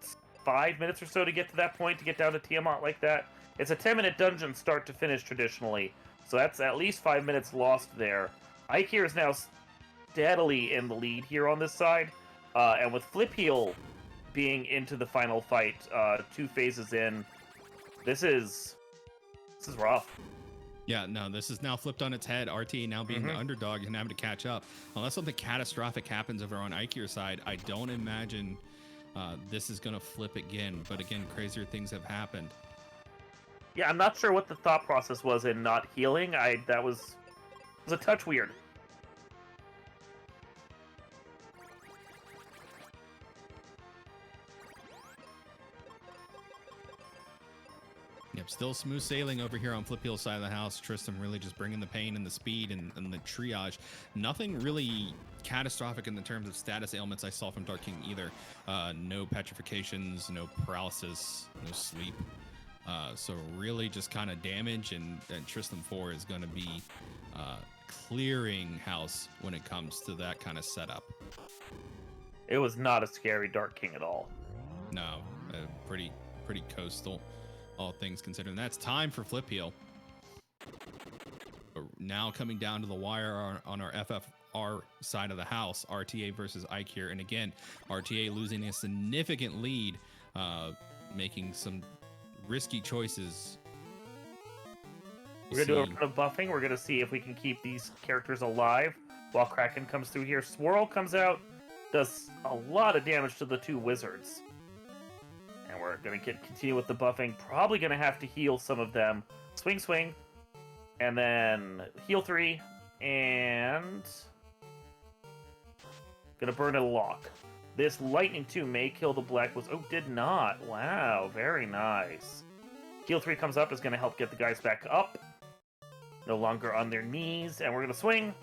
5 minutes or so to get to that point, to get down to Tiamat like that. It's a 10-minute dungeon start to finish traditionally, so that's at least 5 minutes lost there. Ikir is now steadily in the lead here on this side, and with Flip Heel being into the final fight, 2 phases in, this is rough. Yeah, no, this is now flipped on its head. RTA now being the underdog and having to catch up. Unless something catastrophic happens over on Ikir's side, I don't imagine this is going to flip again. But again, crazier things have happened. Yeah, I'm not sure what the thought process was in not healing. That was a touch weird. Yep, still smooth sailing over here on Flip Heel's side of the house. Tristram really just bringing the pain and the speed and the triage. Nothing really catastrophic in the terms of status ailments I saw from Dark King either. No petrifications, no paralysis, no sleep. So really just kind of damage, and Tristram 4 is going to be clearing house when it comes to that kind of setup. It was not a scary Dark King at all. No, pretty coastal, all things considered. And that's time for Flip Heel. But now coming down to the wire on our FFR side of the house, RTA versus Ikir. And again, RTA losing a significant lead, making some risky choices. We're going to do a run of buffing. We're going to see if we can keep these characters alive while Kraken comes through here. Swirl comes out, does a lot of damage to the 2 wizards. And we're going to continue with the buffing. Probably going to have to heal some of them. Swing, swing. And then heal 3. And going to burn a lock. This Lightning 2 may kill the Black Wizard. Oh, did not. Wow, very nice. Heal 3 comes up, is going to help get the guys back up. No longer on their knees. And we're going to swing.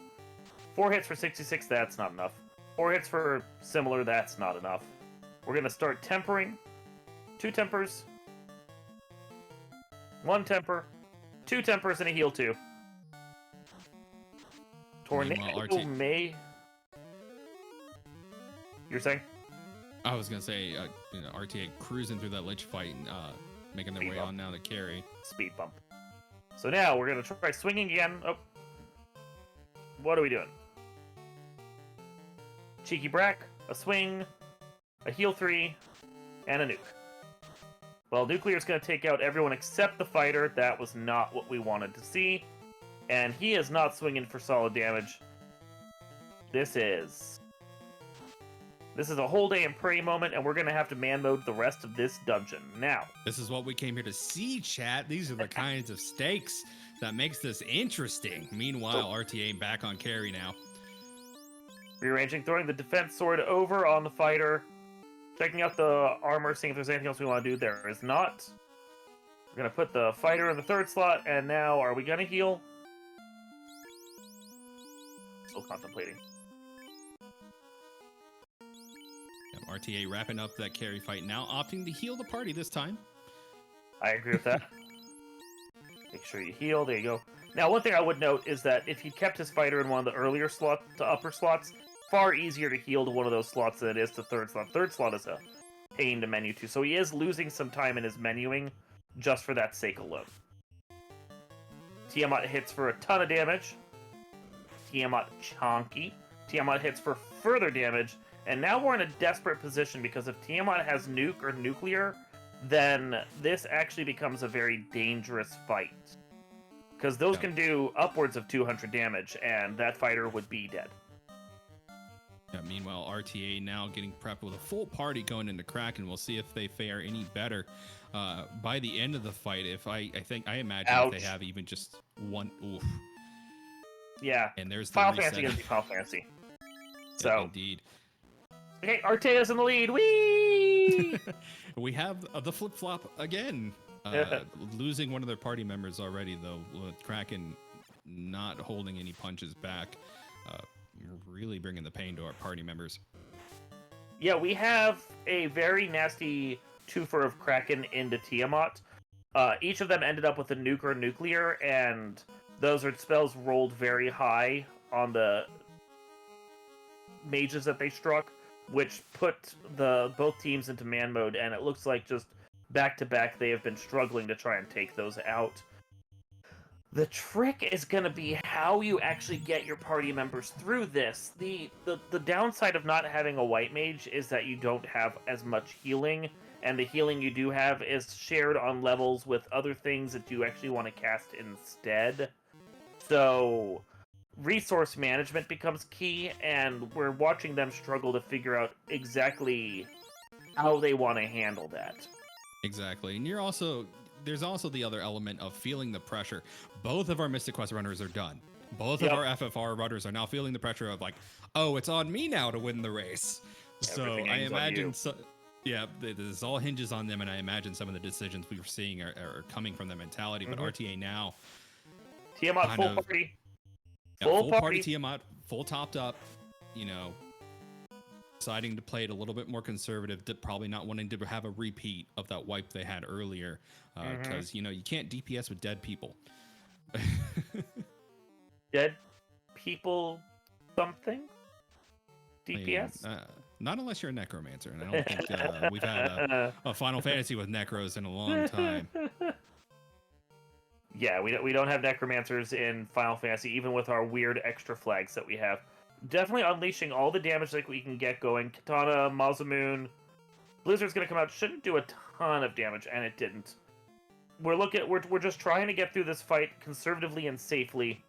4 hits for 66, that's not enough. 4 hits for similar, that's not enough. We're going to start tempering. 2 tempers. 1 temper. 2 tempers and a heal 2. Tornado may... You're saying? I was going to say, RTA cruising through that Lich fight and making their way on now to carry. Speed bump. So now we're going to try swinging again. Oh. What are we doing? Cheeky Brack, a swing, a heal 3, and a nuke. Well, Nuclear's going to take out everyone except the fighter. That was not what we wanted to see. And he is not swinging for solid damage. This is a whole day in prey moment, and we're going to have to man mode the rest of this dungeon. Now, this is what we came here to see, chat. These are the kinds of stakes that makes this interesting. Meanwhile, RTA back on carry now. Rearranging, throwing the defense sword over on the fighter. Checking out the armor, seeing if there's anything else we want to do. There is not. We're going to put the fighter in the 3rd slot, and now are we going to heal? Still contemplating. RTA wrapping up that carry fight now, opting to heal the party this time. I agree with that. Make sure you heal. There you go. Now, one thing I would note is that if he kept his fighter in one of the earlier slot to upper slots, far easier to heal to one of those slots than it is to 3rd slot. 3rd slot is a pain to menu to, so he is losing some time in his menuing just for that sake alone. Tiamat hits for a ton of damage. Tiamat chonky. Tiamat hits for further damage. And now we're in a desperate position because if Tiamat has nuke or nuclear, then this actually becomes a very dangerous fight. Because those can do upwards of 200 damage, and that fighter would be dead. Yeah, meanwhile, RTA now getting prepped with a full party going into Kraken. We'll see if they fare any better by the end of the fight. If I imagine if they have even just one. Oof. Yeah. And there's the Final reset. Fantasy gonna be Final Fantasy. So yeah, indeed. Okay, Artea's in the lead. Whee! Whee! We have the flip-flop again. Losing one of their party members already, though, with Kraken not holding any punches back. Really bringing the pain to our party members. Yeah, we have a very nasty twofer of Kraken into Tiamat. Each of them ended up with a nuke or nuclear, and those are spells rolled very high on the mages that they struck, which put both teams into man mode, and it looks like just back to back they have been struggling to try and take those out. The trick is going to be how you actually get your party members through this. The downside of not having a white mage is that you don't have as much healing, and the healing you do have is shared on levels with other things that you actually want to cast instead. So resource management becomes key, and we're watching them struggle to figure out exactly how they want to handle that. Exactly. And there's also the other element of feeling the pressure. Both of our Mystic Quest runners are done. Both of our FFR runners are now feeling the pressure of like, oh, it's on me now to win the race. Everything so I hangs on imagine, you. this all hinges on them, and I imagine some of the decisions we were seeing are coming from their mentality. But RTA now, Tiamat full party, full party Tiamat, full topped up, deciding to play it a little bit more conservative, probably not wanting to have a repeat of that wipe they had earlier, because you can't DPS with dead people. Dead people something? DPS? Not unless you're a necromancer, and I don't think we've had a Final Fantasy with necros in a long time. Yeah, we don't have necromancers in Final Fantasy, even with our weird extra flags that we have. Definitely unleashing all the damage that we can get going. Katana, Mazamoon, Blizzard's gonna come out. Shouldn't do a ton of damage, and it didn't. We're just trying to get through this fight conservatively and safely.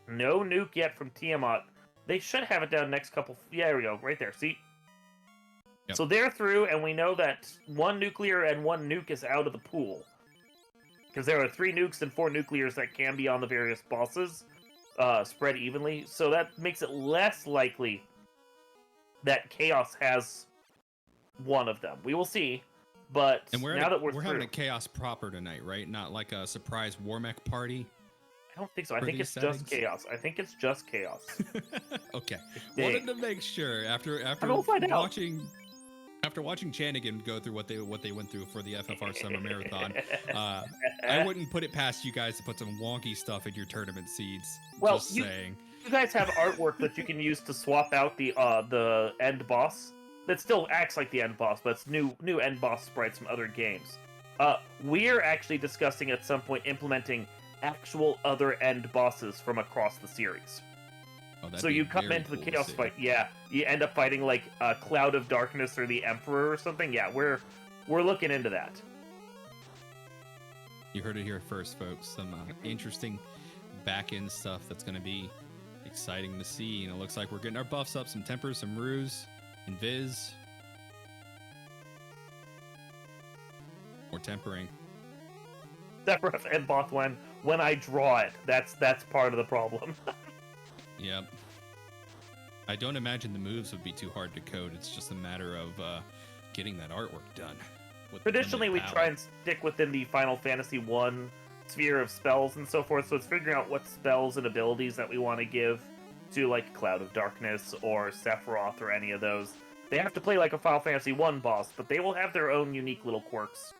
No nuke yet from Tiamat. They should have it down next couple. Yeah, there we go, right there. See. Yep. So they're through, and we know that one nuclear and one nuke is out of the pool. Because there are 3 nukes and 4 nuclears that can be on the various bosses, spread evenly. So that makes it less likely that Chaos has one of them. We will see. But and now that we're having a Chaos proper tonight, right? Not like a surprise Warmech party. I don't think so. I think it's just Chaos. I think it's just Chaos. Okay. Wanted to make sure after watching. After watching Chanigan go through what they went through for the FFR Summer Marathon, I wouldn't put it past you guys to put some wonky stuff in your tournament seeds. Well, just saying. You guys have artwork that you can use to swap out the end boss. That still acts like the end boss, but it's new end boss sprites from other games. We're actually discussing at some point implementing actual other end bosses from across the series. So you come into the Chaos fight, you end up fighting like a Cloud of Darkness or the Emperor or something. Yeah, we're looking into that. You heard it here first, folks. Some interesting back-end stuff that's going to be exciting to see. And it looks like we're getting our buffs up, some Tempers, some Ruse, and Viz. More tempering. Sephiroth and Bothwen, when I draw it, that's part of the problem. Yep. I don't imagine the moves would be too hard to code. It's just a matter of getting that artwork done. Traditionally, we try and stick within the Final Fantasy 1 sphere of spells and so forth, so it's figuring out what spells and abilities that we want to give to, like, Cloud of Darkness or Sephiroth or any of those. They have to play like a Final Fantasy 1 boss, but they will have their own unique little quirks.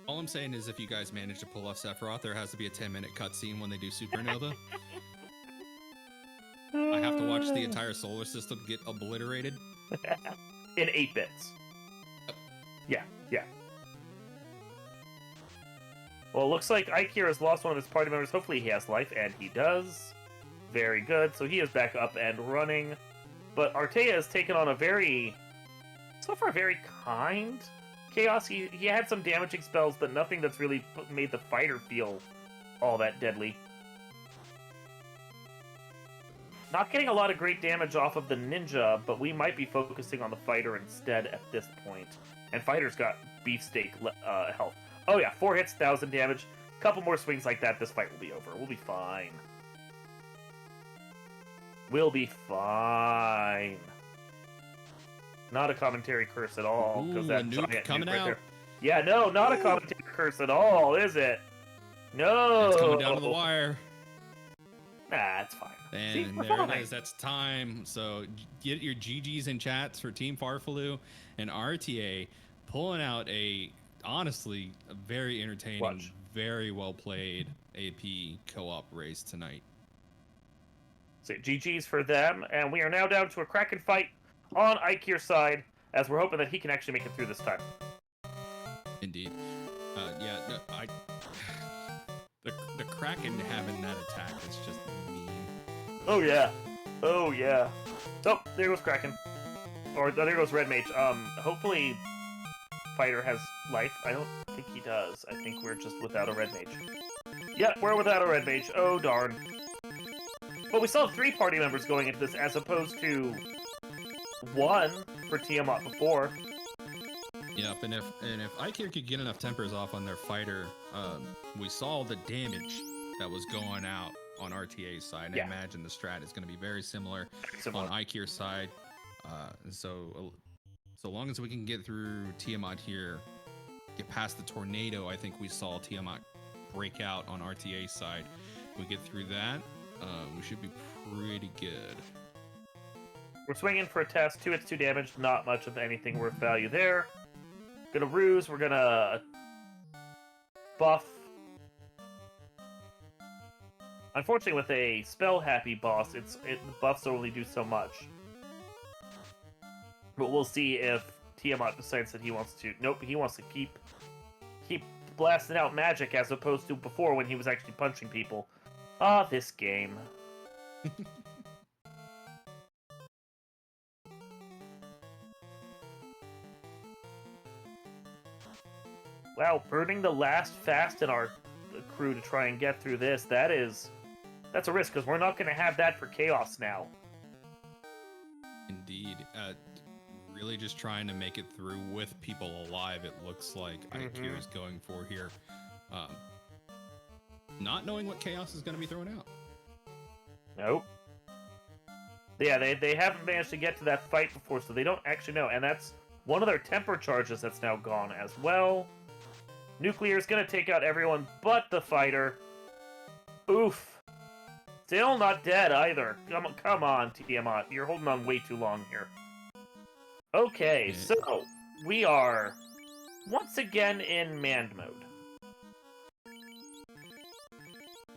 All I'm saying is if you guys manage to pull off Sephiroth, there has to be a 10-minute cutscene when they do Supernova. I have to watch the entire solar system get obliterated. In 8 bits. Yeah. Well, it looks like Ikir has lost one of his party members. Hopefully he has life, and he does. Very good. So he is back up and running. But Artea has taken on a very kind Chaos. He had some damaging spells, but nothing that's really made the fighter feel all that deadly. Not getting a lot of great damage off of the ninja, but we might be focusing on the fighter instead at this point. And fighter's got beefsteak health. Oh yeah, 4 hits, 1,000 damage. Couple more swings like that, this fight will be over. We'll be fine. We'll be fine. Not a commentary curse at all, because Ooh, that a nuke giant coming nuke right out. there. Yeah, no, not a commentary curse at all, is it? No. It's coming down to the wire. Nah, it's fine. And See, we're there fine. it is. That's time. So get your GGs in chats for Team Farfaloo and RTA pulling out honestly, a very entertaining, Watch. very well played AP co-op race tonight. So GG's for them, and we are now down to a Kraken fight on Ikir's side, as we're hoping that he can actually make it through this time. Indeed. Yeah, no, the Kraken having that attack is just mean. Oh yeah. Oh yeah. Oh, there goes Kraken. Or there goes Red Mage. Hopefully Fighter has life. I don't think he does. I think we're just without a Red Mage. Yeah, we're without a Red Mage. Oh darn. But we still have 3 party members going into this as opposed to 1 for Tiamat before. Yep, and if Ikir could get enough tempers off on their fighter, we saw the damage that was going out on RTA's side. And I imagine the strat is going to be very similar on Ikir's side. So long as we can get through Tiamat here, get past the tornado, I think we saw Tiamat break out on RTA's side. If we get through that, we should be pretty good. We're swinging for a test. 2 hits, 2 damage. Not much of anything worth value there. Gonna ruse. We're gonna buff. Unfortunately, with a spell happy boss, the buffs only do so much. But we'll see if Tiamat decides that he wants to. Nope, he wants to keep blasting out magic as opposed to before when he was actually punching people. Ah, this game. Wow, burning the last fast in our crew to try and get through this, that's a risk, because we're not going to have that for Chaos now. Indeed. Really just trying to make it through with people alive, it looks like Ikir is going for here. Not knowing what Chaos is going to be throwing out. Nope. Yeah, they haven't managed to get to that fight before, so they don't actually know, and that's one of their temper charges that's now gone as well. Nuclear is going to take out everyone but the fighter. Oof. Still not dead either. Come on, Tiamat. You're holding on way too long here. Okay, so we are once again in manned mode.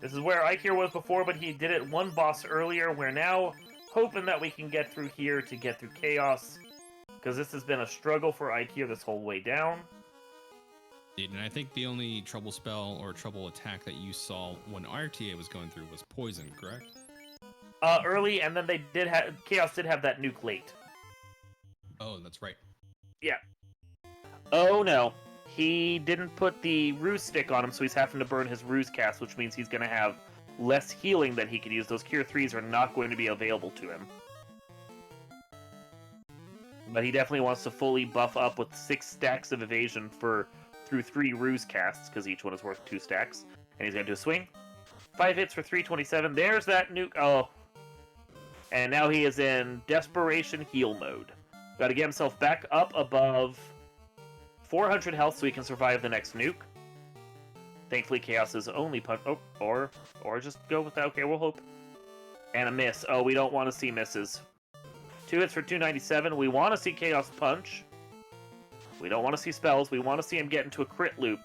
This is where Ikir was before, but he did it one boss earlier. We're now hoping that we can get through here to get through Chaos, because this has been a struggle for Ikir this whole way down. And I think the only trouble spell or trouble attack that you saw when RTA was going through was poison, correct? Early, and then Chaos did have that nuke late. Oh, that's right. Yeah. Oh no. He didn't put the ruse stick on him, so he's having to burn his ruse cast, which means he's going to have less healing that he could use. Those Cure 3s are not going to be available to him. But he definitely wants to fully buff up with 6 stacks of evasion through 3 ruse casts, because each one is worth 2 stacks. And he's going to do a swing. 5 hits for 327. There's that nuke. Oh. And now he is in Desperation Heal mode. Got to get himself back up above 400 health so he can survive the next nuke. Thankfully, Chaos is only punch. Oh, or just go with that. Okay, we'll hope. And a miss. Oh, we don't want to see misses. 2 hits for 297. We want to see Chaos punch. We don't want to see spells. We want to see him get into a crit loop.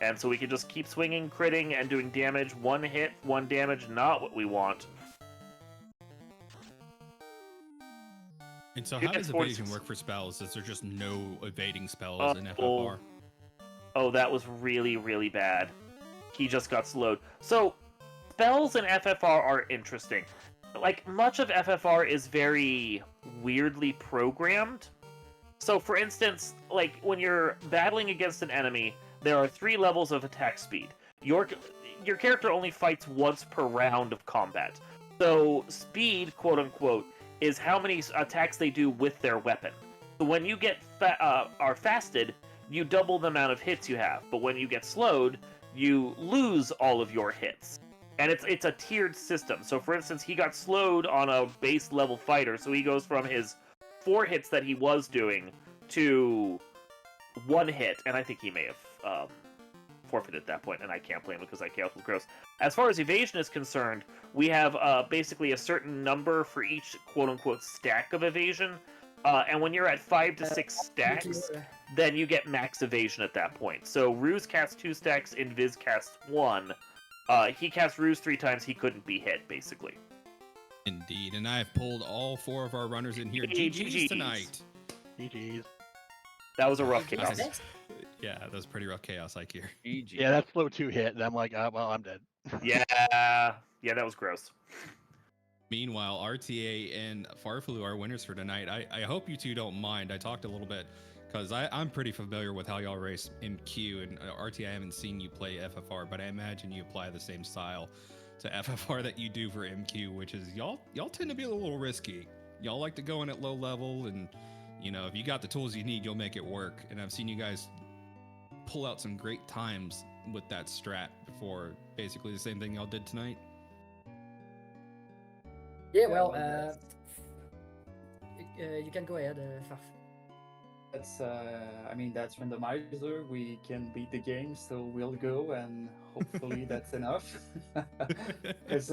And so we can just keep swinging, critting, and doing damage. 1 hit, 1 damage. Not what we want. And so how does evasion work for spells? Is there just no evading spells in FFR? Oh, that was really, really bad. He just got slowed. So, spells in FFR are interesting. Like, much of FFR is very weirdly programmed. So, for instance, like, when you're battling against an enemy, there are 3 levels of attack speed. Your character only fights once per round of combat. So, speed, quote-unquote, is how many attacks they do with their weapon. So when you are fasted, you double the amount of hits you have. But when you get slowed, you lose all of your hits. And it's a tiered system. So for instance, he got slowed on a base level fighter, so he goes from his 4 hits that he was doing to 1 hit, and I think he may have forfeited at that point, and I can't blame him because that chaos was gross. As far as evasion is concerned, we have basically a certain number for each quote-unquote stack of evasion, and when you're at 5 to 6 stacks, then you get max evasion at that point. So Ruse casts 2 stacks, Invis casts 1. He cast Ruse 3 times, he couldn't be hit, basically. Indeed, and I've pulled all 4 of our runners in here. GG's tonight. GG's. That was a rough chaos. Yeah, that was pretty rough chaos, like here. GG. Yeah, that flow 2 hit, and I'm like, well, I'm dead. Yeah, that was gross. Meanwhile, RTA and Farflu are winners for tonight. I hope you two don't mind. I talked a little bit because I'm pretty familiar with how y'all race MQ, and RTA, I haven't seen you play FFR, but I imagine you apply the same style to FFR that you do for MQ, which is y'all tend to be a little risky. Y'all like to go in at low level, and you know, if you got the tools you need, you'll make it work. And I've seen you guys pull out some great times with that strat before. Basically the same thing y'all did tonight. Yeah, well, you can go ahead, Farf. That's I mean, that's Randomizer. We can beat the game, so we'll go, and hopefully that's enough. Because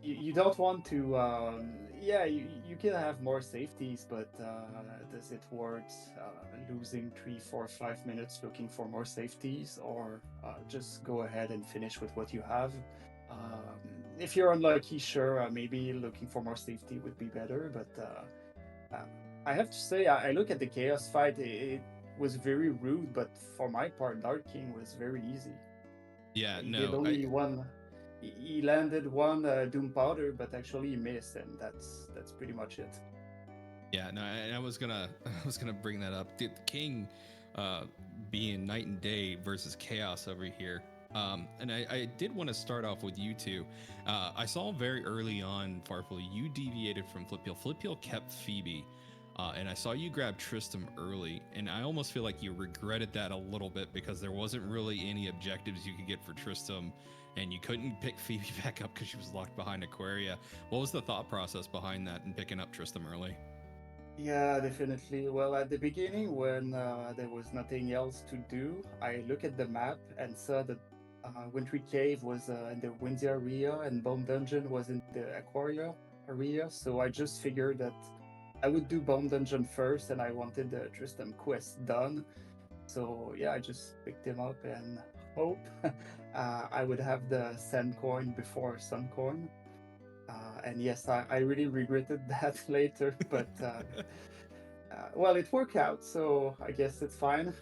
you don't want to you can have more safeties, but does it worth losing 3, 4, 5 minutes looking for more safeties, or just go ahead and finish with what you have? If you're unlucky, sure, maybe looking for more safety would be better, but I have to say, I look at the Chaos fight, it was very rude, but for my part, Dark King was very easy. Yeah, He did only one. He landed one Doom Powder, but actually he missed, and that's pretty much it. Yeah, no, I was gonna bring that up. The King being night and day versus Chaos over here. And I did want to start off with you two. I saw very early on, Farfel, you deviated from Flipheel. Flipeel kept Phoebe, and I saw you grab Tristram early, and I almost feel like you regretted that a little bit because there wasn't really any objectives you could get for Tristram, and you couldn't pick Phoebe back up because she was locked behind Aquaria. What was the thought process behind that and picking up Tristram early? Yeah, definitely. Well, at the beginning, when there was nothing else to do, I looked at the map and saw that Wintry Cave was in the Windy area and Bone Dungeon was in the Aquaria area. So I just figured that I would do Bone Dungeon first, and I wanted the Tristram quest done. So yeah, I just picked him up and hope I would have the Sand Coin before Sun Coin. And yes, I really regretted that later, but well, it worked out, so I guess it's fine.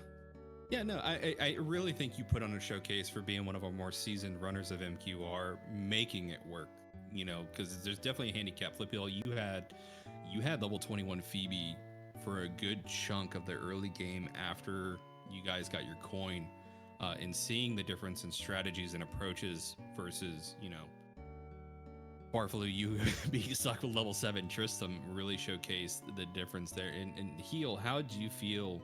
Yeah, no, I really think you put on a showcase for being one of our more seasoned runners of MQR, making it work, you know, because there's definitely a handicap. Flipeel, you had level 21 Phoebe for a good chunk of the early game after you guys got your coin, and seeing the difference in strategies and approaches versus, you know, Barfaloo, you being stuck with level 7 Tristram really showcased the difference there. And Heel, how did you feel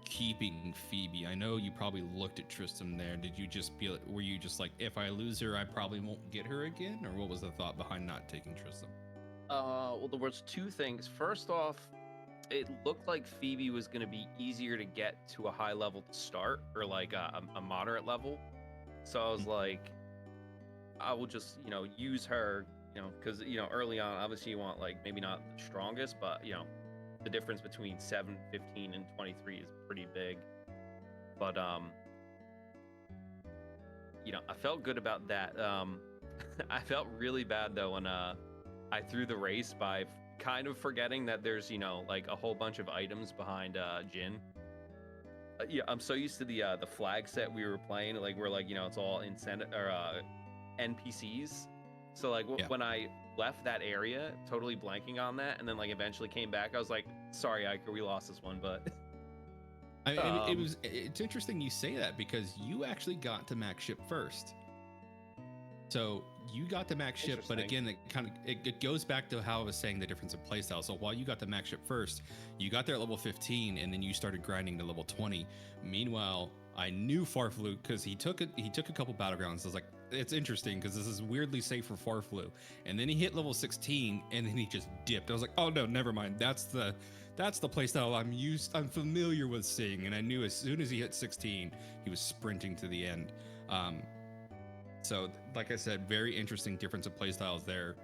keeping Phoebe? I know you probably looked at Tristram there. Did you just feel, were you just like, if I lose her, I probably won't get her again? Or what was the thought behind not taking Tristram? Well, there was 2 things. First off, it looked like Phoebe was going to be easier to get to a high level to start, or like a moderate level. So I was like, I will just, you know, use her, you know, because, you know, early on, obviously you want, like, maybe not the strongest, but, you know, the difference between 7, 15, and 23 is pretty big. But, you know, I felt good about that. I felt really bad, though, when I threw the race by kind of forgetting that there's, you know, like a whole bunch of items behind Jin. Yeah, I'm so used to the flag set we were playing, like, we're like, you know, it's all NPCs. So like when I left that area, totally blanking on that, and then like eventually came back, I was like, sorry, Iker, we lost this one, but it's interesting you say that because you actually got to max ship first. So you got to max ship, but again, it goes back to how I was saying the difference in playstyle. So while you got to max ship first, you got there at level 15, and then you started grinding to level 20. Meanwhile, I knew Farflu because he took a couple battlegrounds. I was like, it's interesting because this is weirdly safe for Farflu. And then he hit level 16 and then he just dipped. I was like, oh no, never mind. That's the playstyle I'm familiar with seeing. And I knew as soon as he hit 16, he was sprinting to the end. So like I said, very interesting difference of playstyles there.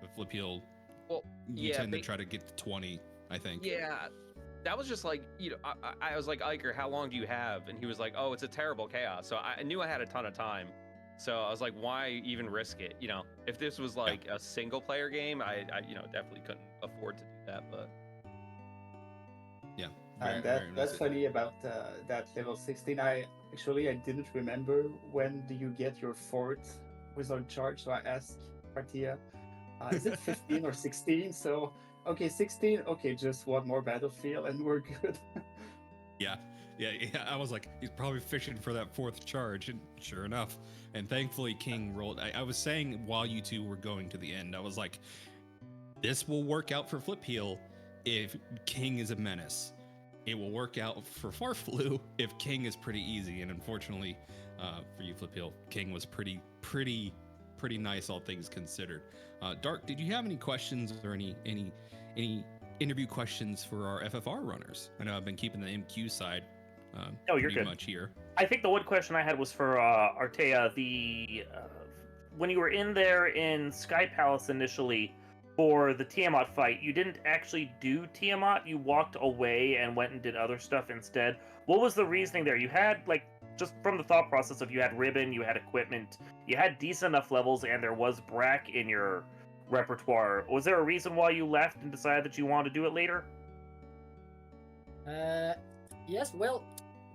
With Flip Heel, Well, you yeah, tend to try to get to 20, I think. yeah. That was just like, I was like, Iker, how long do you have? And he was like, oh, it's a terrible chaos. So I knew I had a ton of time. So I was like, why even risk it? If this was like a single player game, I definitely couldn't afford to do that. But yeah, And that's funny about that level 16. I didn't remember when do you get your fourth wizard charge. So I asked Partia, is it 15 or 16? So okay, 16. Okay, just one more battlefield and we're good. Yeah. I was like, he's probably fishing for that fourth charge, and sure enough. And thankfully, King rolled. I was saying while you two were going to the end, I was like, this will work out for Flip Heel if King is a menace. It will work out for Farflu if King is pretty easy. And unfortunately, for you, Flip Heel, King was pretty nice, all things considered. Dark, did you have any questions or any interview questions for our FFR runners? I know I've been keeping the MQ side. No, you're good. Much here. I think the one question I had was for Artea. When you were in there in Sky Palace initially for the Tiamat fight, you didn't actually do Tiamat. You walked away and went and did other stuff instead. What was the reasoning there? You had, like, just from the thought process of you had ribbon, you had equipment, you had decent enough levels, and there was Brack in your repertoire. Was there a reason why you left and decided that you wanted to do it later? Yes, well,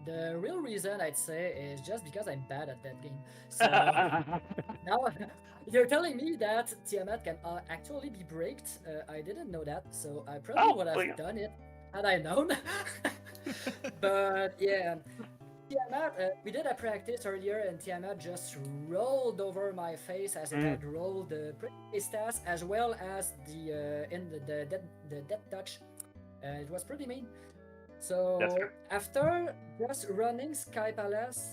the real reason I'd say is just because I'm bad at that game. So now you're telling me that Tiamat can actually be braked. I didn't know that, so I probably would have done it had I known. But yeah, Tiamat, we did a practice earlier, and Tiamat just rolled over my face as it had rolled the stats as well as the death touch. It was pretty mean. So after just running Sky Palace,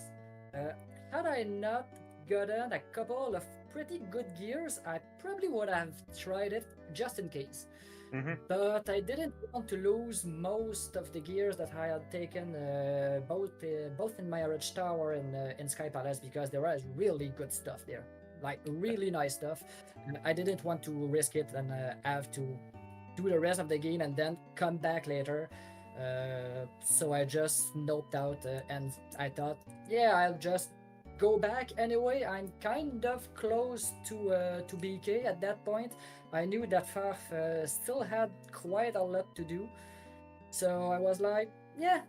had I not gotten a couple of pretty good gears, I probably would have tried it just in case. But I didn't want to lose most of the gears that I had taken both in Mirage Tower and in Sky Palace, because there was really good stuff there, like really nice stuff. I didn't want to risk it and have to do the rest of the game and then come back later. So I just noped out and I thought, yeah, I'll just go back anyway. I'm kind of close to BK at that point. I knew that Farf still had quite a lot to do, so I was like, yeah,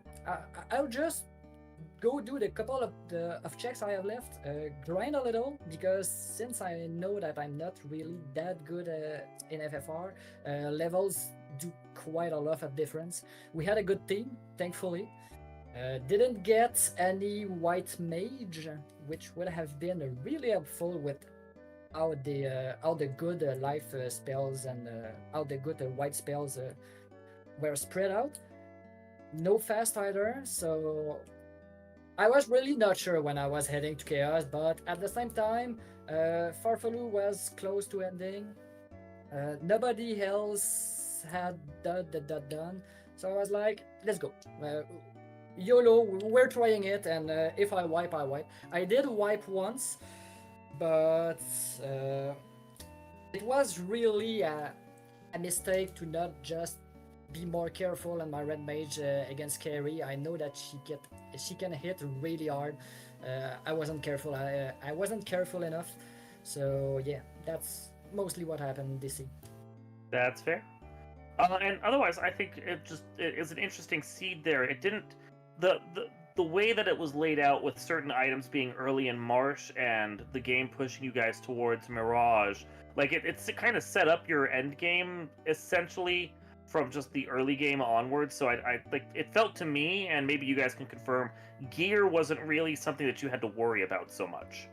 I'll just go do the couple of checks I have left, grind a little, because since I know that I'm not really that good in FFR, levels do quite a lot of difference. We had a good team, thankfully. Didn't get any white mage, which would have been really helpful with how the good life spells and how the good white spells were spread out. No fast either, so I was really not sure when I was heading to Chaos, but at the same time, Farfalu was close to ending. Nobody else had done, so I was like, let's go. YOLO, we're trying it, and if I wipe, I wipe. I did wipe once, but it was really a mistake to not just be more careful on my red mage against Carrie. I know that she can hit really hard. I wasn't careful. I wasn't careful enough. So yeah, that's mostly what happened this season. That's fair. And otherwise, I think it is an interesting seed there. It didn't the way that it was laid out with certain items being early in Marsh and the game pushing you guys towards Mirage, like it's kind of set up your end game essentially from just the early game onwards. So I like, it felt to me, and maybe you guys can confirm, gear wasn't really something that you had to worry about so much.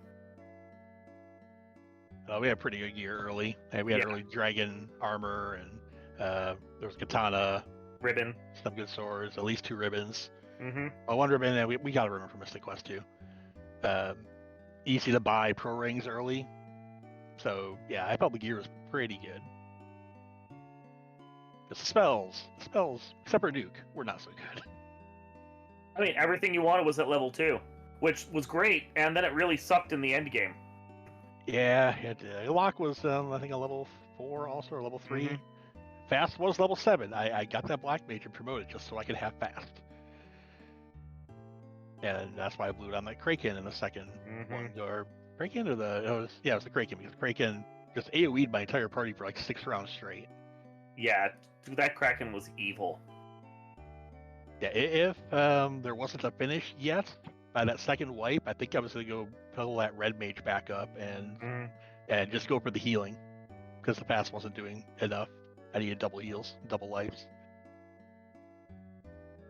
We had pretty good gear early. We had early dragon armor, and there was katana, ribbon, some good swords, at least 2 ribbons. Mm-hmm. One ribbon, and we got a ribbon from Mystic Quest too. easy to buy pro rings early. So yeah, I felt the gear was pretty good. The spells, except for Duke, were not so good. I mean, everything you wanted was at level 2, which was great, and then it really sucked in the end game. Yeah, Lock was I think a level 4 also, or level 3. Mhm. Fast was level 7. I got that Black Mage and promoted just so I could have fast. And that's why I blew it on that Kraken in the second one. Or Kraken or it was the Kraken, because Kraken just AoE'd my entire party for like 6 rounds straight. Yeah, that Kraken was evil. Yeah, if there wasn't a finish yet by that second wipe, I think I was gonna go pull that Red Mage back up and just go for the healing, because the fast wasn't doing enough. I needed double heals, double lives.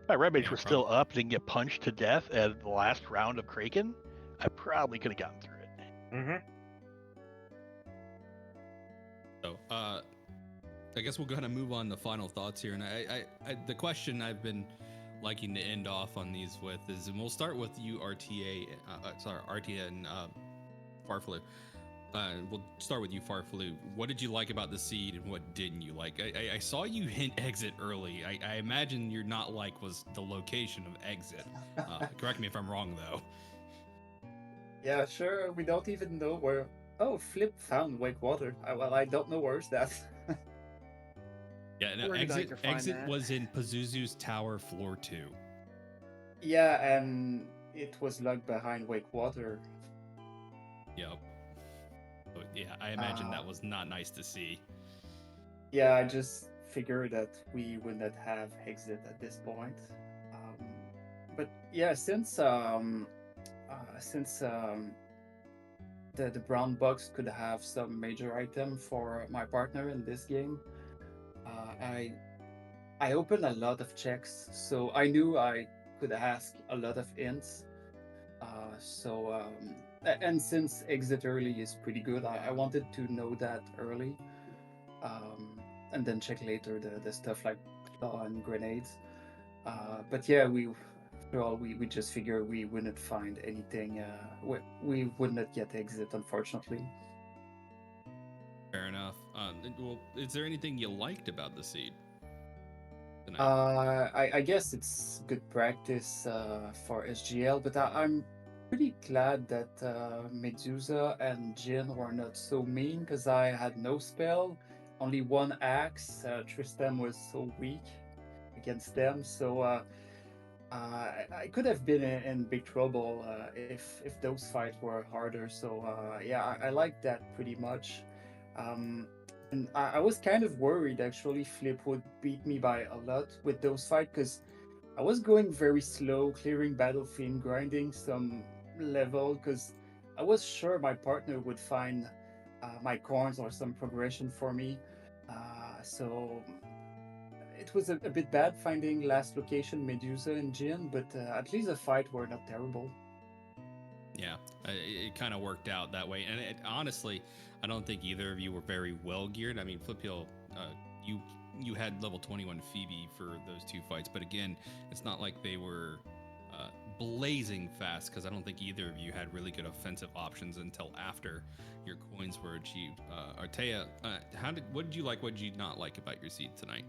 If my Red Mage was still up, didn't get punched to death at the last round of Kraken, I probably could have gotten through it. Mm-hmm. So, I guess we'll go ahead and move on to final thoughts here. And I the question I've been liking to end off on these with is, and we'll start with you, RTA and Farflu. We'll start with you, Farflu. What did you like about the seed, and what didn't you like? I saw you hint exit early. I imagine your not like was the location of exit. Correct me if I'm wrong, though. Yeah, sure. We don't even know where. Oh, Flip found Wake Water. Well, I don't know where's that. Yeah, no, Where did Iker find exit that? was in Pazuzu's tower, floor 2. Yeah, and it was locked behind Wake Water. Yep. So, yeah, I imagine that was not nice to see. Yeah, I just figured that we would not have exit at this point. But yeah, since the brown box could have some major item for my partner in this game, I opened a lot of checks, so I knew I could ask a lot of hints. And since exit early is pretty good, I wanted to know that early, and then check later the stuff like claw and grenades. But yeah, we just figured we wouldn't find anything. We would not get exit, unfortunately. Fair enough. Well, is there anything you liked about the seed tonight? I guess it's good practice for SGL, but I'm pretty glad that Medusa and Jin were not so mean, because I had no spell, only one axe. Tristan was so weak against them, so I could have been in big trouble if those fights were harder. So yeah, I like that pretty much. And I was kind of worried actually Flip would beat me by a lot with those fights, because I was going very slow, clearing battlefield, grinding some level, because I was sure my partner would find my corns or some progression for me. So it was a bit bad finding last location Medusa and Jin, but at least the fight were not terrible. Yeah, it kind of worked out that way. And honestly, I don't think either of you were very well geared. I mean, Fliphill, you had level 21 Phoebe for those 2 fights, but again, it's not like they were blazing fast, because I don't think either of you had really good offensive options until after your coins were achieved. Artea, what did you like? What did you not like about your seed tonight?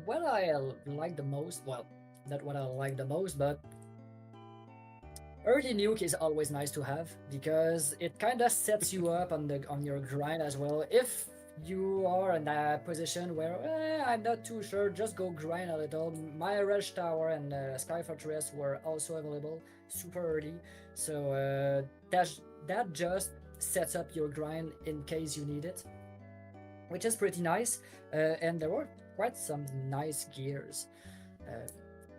What I like the most, well, not what I like the most, but early nuke is always nice to have, because it kind of sets you up on your grind as well. If you are in a position where I'm not too sure, just go grind a little. My Rush Tower and Sky Fortress were also available super early, so that just sets up your grind in case you need it, which is pretty nice. And there were quite some nice gears.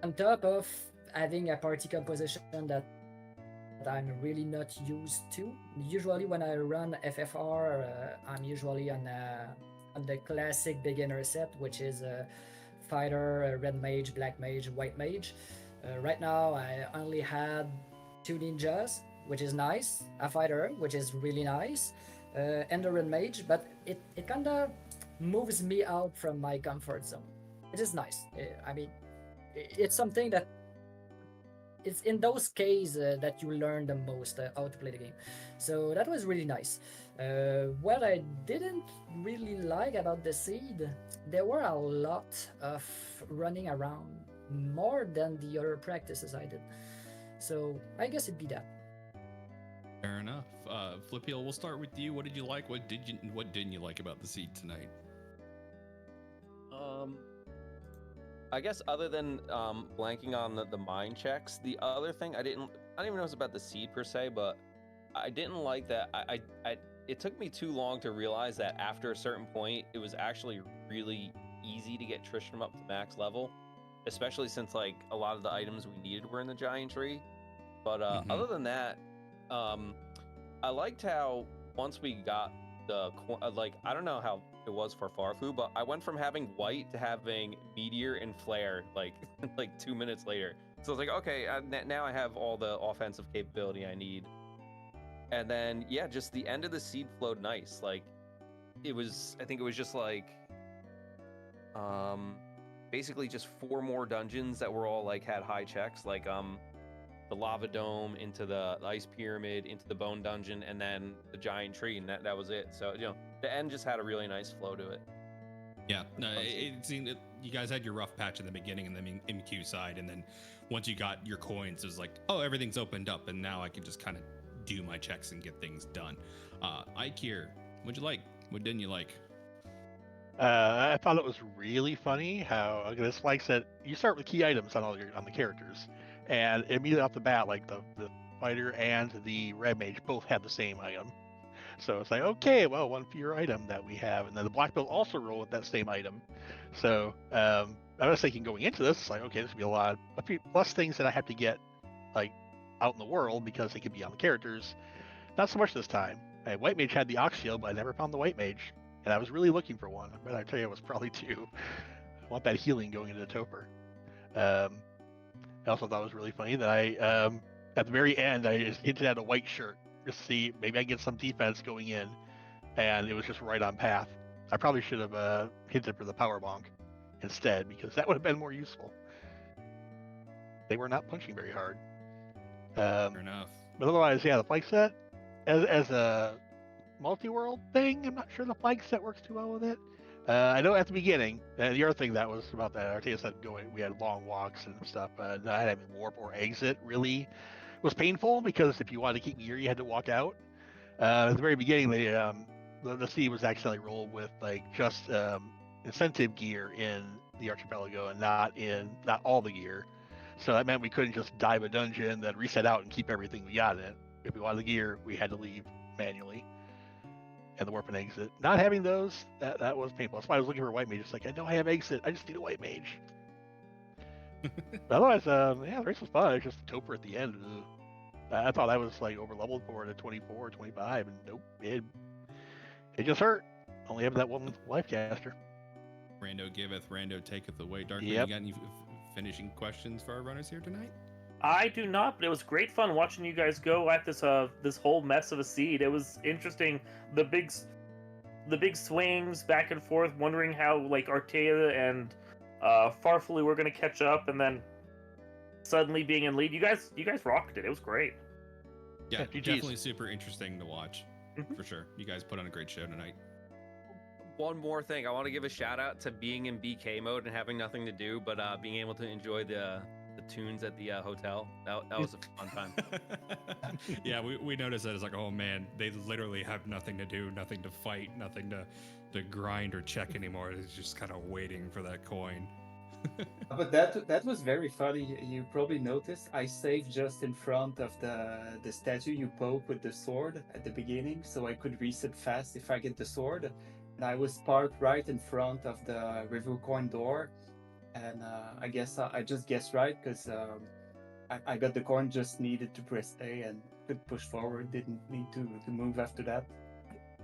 On top of having a party composition that I'm really not used to. Usually when I run FFR, I'm usually on the classic beginner set, which is fighter, red mage, black mage, white mage. Right now I only had 2 ninjas, which is nice, a fighter, which is really nice, and a red mage, but it kind of moves me out from my comfort zone. It is nice. I mean, it's something that it's in those cases that you learn the most how to play the game. So that was really nice. What I didn't really like about the seed, there were a lot of running around more than the other practices I did. So I guess it'd be that. Fair enough. Flippiel, we'll start with you. What did you like? What didn't you like about the seed tonight? I guess other than blanking on the mine checks, the other thing I don't even know it's about the seed per se, but I didn't like that. It took me too long to realize that after a certain point, it was actually really easy to get Tristram up to max level, especially since like a lot of the items we needed were in the giant tree. But other than that, I liked how once we got the like I don't know how it was for Farfu, but I went from having white to having meteor and flare like like 2 minutes later. So I was like, okay, now I have all the offensive capability I need. And then yeah, just the end of the seed flowed nice. Like I think it was just like basically just 4 more dungeons that were all like had high checks, like the lava dome into the ice pyramid into the bone dungeon and then the giant tree, and that was it. So the end just had a really nice flow to it. Yeah, no, it seemed that you guys had your rough patch in the beginning and then MQ side, and then once you got your coins, it was like, oh, everything's opened up, and now I can just kind of do my checks and get things done. Ike here, what'd you like? What didn't you like? I thought it was really funny how this like said you start with key items on the characters, and immediately off the bat, like the fighter and the red mage both had the same item. So it's like, okay, well, one fewer item that we have, and then the black belt also roll with that same item. So I was thinking going into this, it's like, okay, this will be a few plus things that I have to get like out in the world because they could be on the characters. Not so much this time. White mage had the ox shield, but I never found the white mage, and I was really looking for one. But I tell you, it was probably 2. I want that healing going into the Topher. I also thought it was really funny that I at the very end I just hinted at a white shirt just to see maybe I get some defense going in, and it was just right on path. I probably should have hinted for the power bonk instead because that would have been more useful. They were not punching very hard. Fair enough. But otherwise, yeah, the flag set as a multi-world thing, I'm not sure the flag set works too well with it. I know at the beginning, the other thing that was about that, Artea said we had long walks and stuff, not having warp or exit really was painful because if you wanted to keep gear, you had to walk out. At the very beginning, the sea was accidentally rolled with like just incentive gear in the archipelago and not all the gear. So that meant we couldn't just dive a dungeon, then reset out and keep everything we got in it. If we wanted the gear, we had to leave manually. And the warp and exit. Not having those, that was painful. That's why I was looking for a white mage. It's like, I know I have exit. I just need a white mage. But otherwise, yeah, the race was fun. It's just the Topher at the end. I thought I was like over leveled for it at 24 or 25, and nope, it just hurt. Only having that one life caster. Rando giveth, Rando taketh away. Darkman, Yep. you got any finishing questions for our runners here tonight? I do not, but it was great fun watching you guys go at this whole mess of a seed. It was interesting, the big swings back and forth, wondering how like Artea and Farfully were going to catch up, and then suddenly being in lead. You guys rocked it. It was great. Yeah, GGs. definitely super interesting to watch, for sure. You guys put on a great show tonight. One more thing, I want to give a shout out to being in BK mode and having nothing to do, but being able to enjoy the tunes at the hotel. That was a fun time. Yeah, we noticed that. It's like, oh man, they literally have nothing to do, nothing to fight, nothing to grind or check anymore. It's just kind of waiting for that coin. But that was very funny. You probably noticed I saved just in front of the statue you poke with the sword at the beginning, so I could reset fast if I get the sword. And I was parked right in front of the review coin door, and I guess I just guessed right because I got the coin, just needed to press A and could push forward. Didn't need to move after that.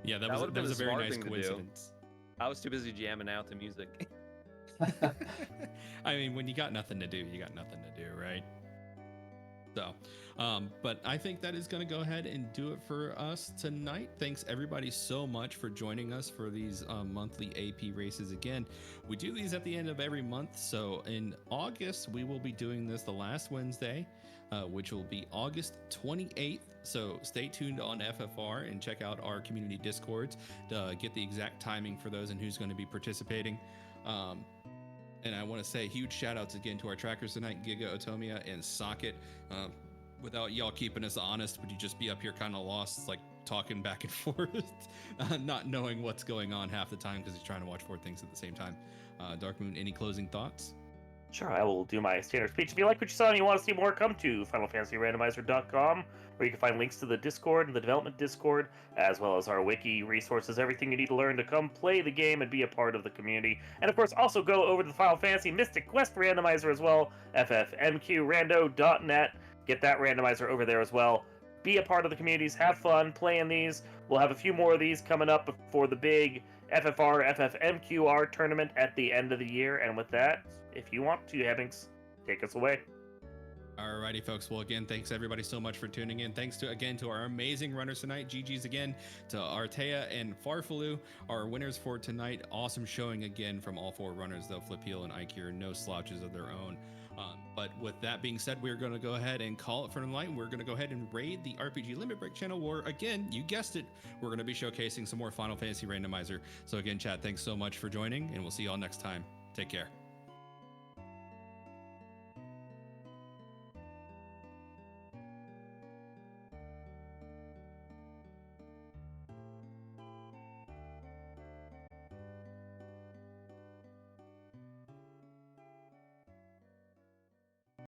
Yeah, that would've been was a the very smart nice thing to do. coincidence. I was too busy jamming out to music. I mean, when you got nothing to do, you got nothing to do, right? So, but I think that is going to go ahead and do it for us tonight. Thanks everybody so much for joining us for these monthly AP races. Again, we do these at the end of every month. So in August, we will be doing this the last Wednesday, which will be August 28th. So stay tuned on FFR and check out our community discords to get the exact timing for those and who's going to be participating. And I want to say huge shout outs again to our trackers tonight, Giga, Otomia, and Socket. Without y'all keeping us honest, would you just be up here kind of lost, like talking back and forth, not knowing what's going on half the time because he's trying to watch 4 things at the same time. Dark Moon, any closing thoughts? Sure, I will do my standard speech. If you like what you saw and you want to see more, come to FinalFantasyRandomizer.com, where you can find links to the Discord and the development Discord, as well as our wiki, resources, everything you need to learn to come play the game and be a part of the community. And of course, also go over to the Final Fantasy Mystic Quest Randomizer as well, ffmqrando.net. Get that randomizer over there as well. Be a part of the communities, have fun playing these. We'll have a few more of these coming up before the big FFR FFMQR tournament at the end of the year. And with that, if you want to, Hemmings, take us away. Alrighty, folks. Well, again, thanks everybody so much for tuning in. Thanks to our amazing runners tonight. GG's again to Artea and Farfalu, our winners for tonight. Awesome showing again from all 4 runners, though. Flip Heel and Ikir, no slouches of their own. But with that being said, we're going to go ahead and call it for tonight. We're going to go ahead and raid the RPG Limit Break channel, where, again, you guessed it, we're going to be showcasing some more Final Fantasy Randomizer. So again, chat, thanks so much for joining, and we'll see y'all next time. Take care.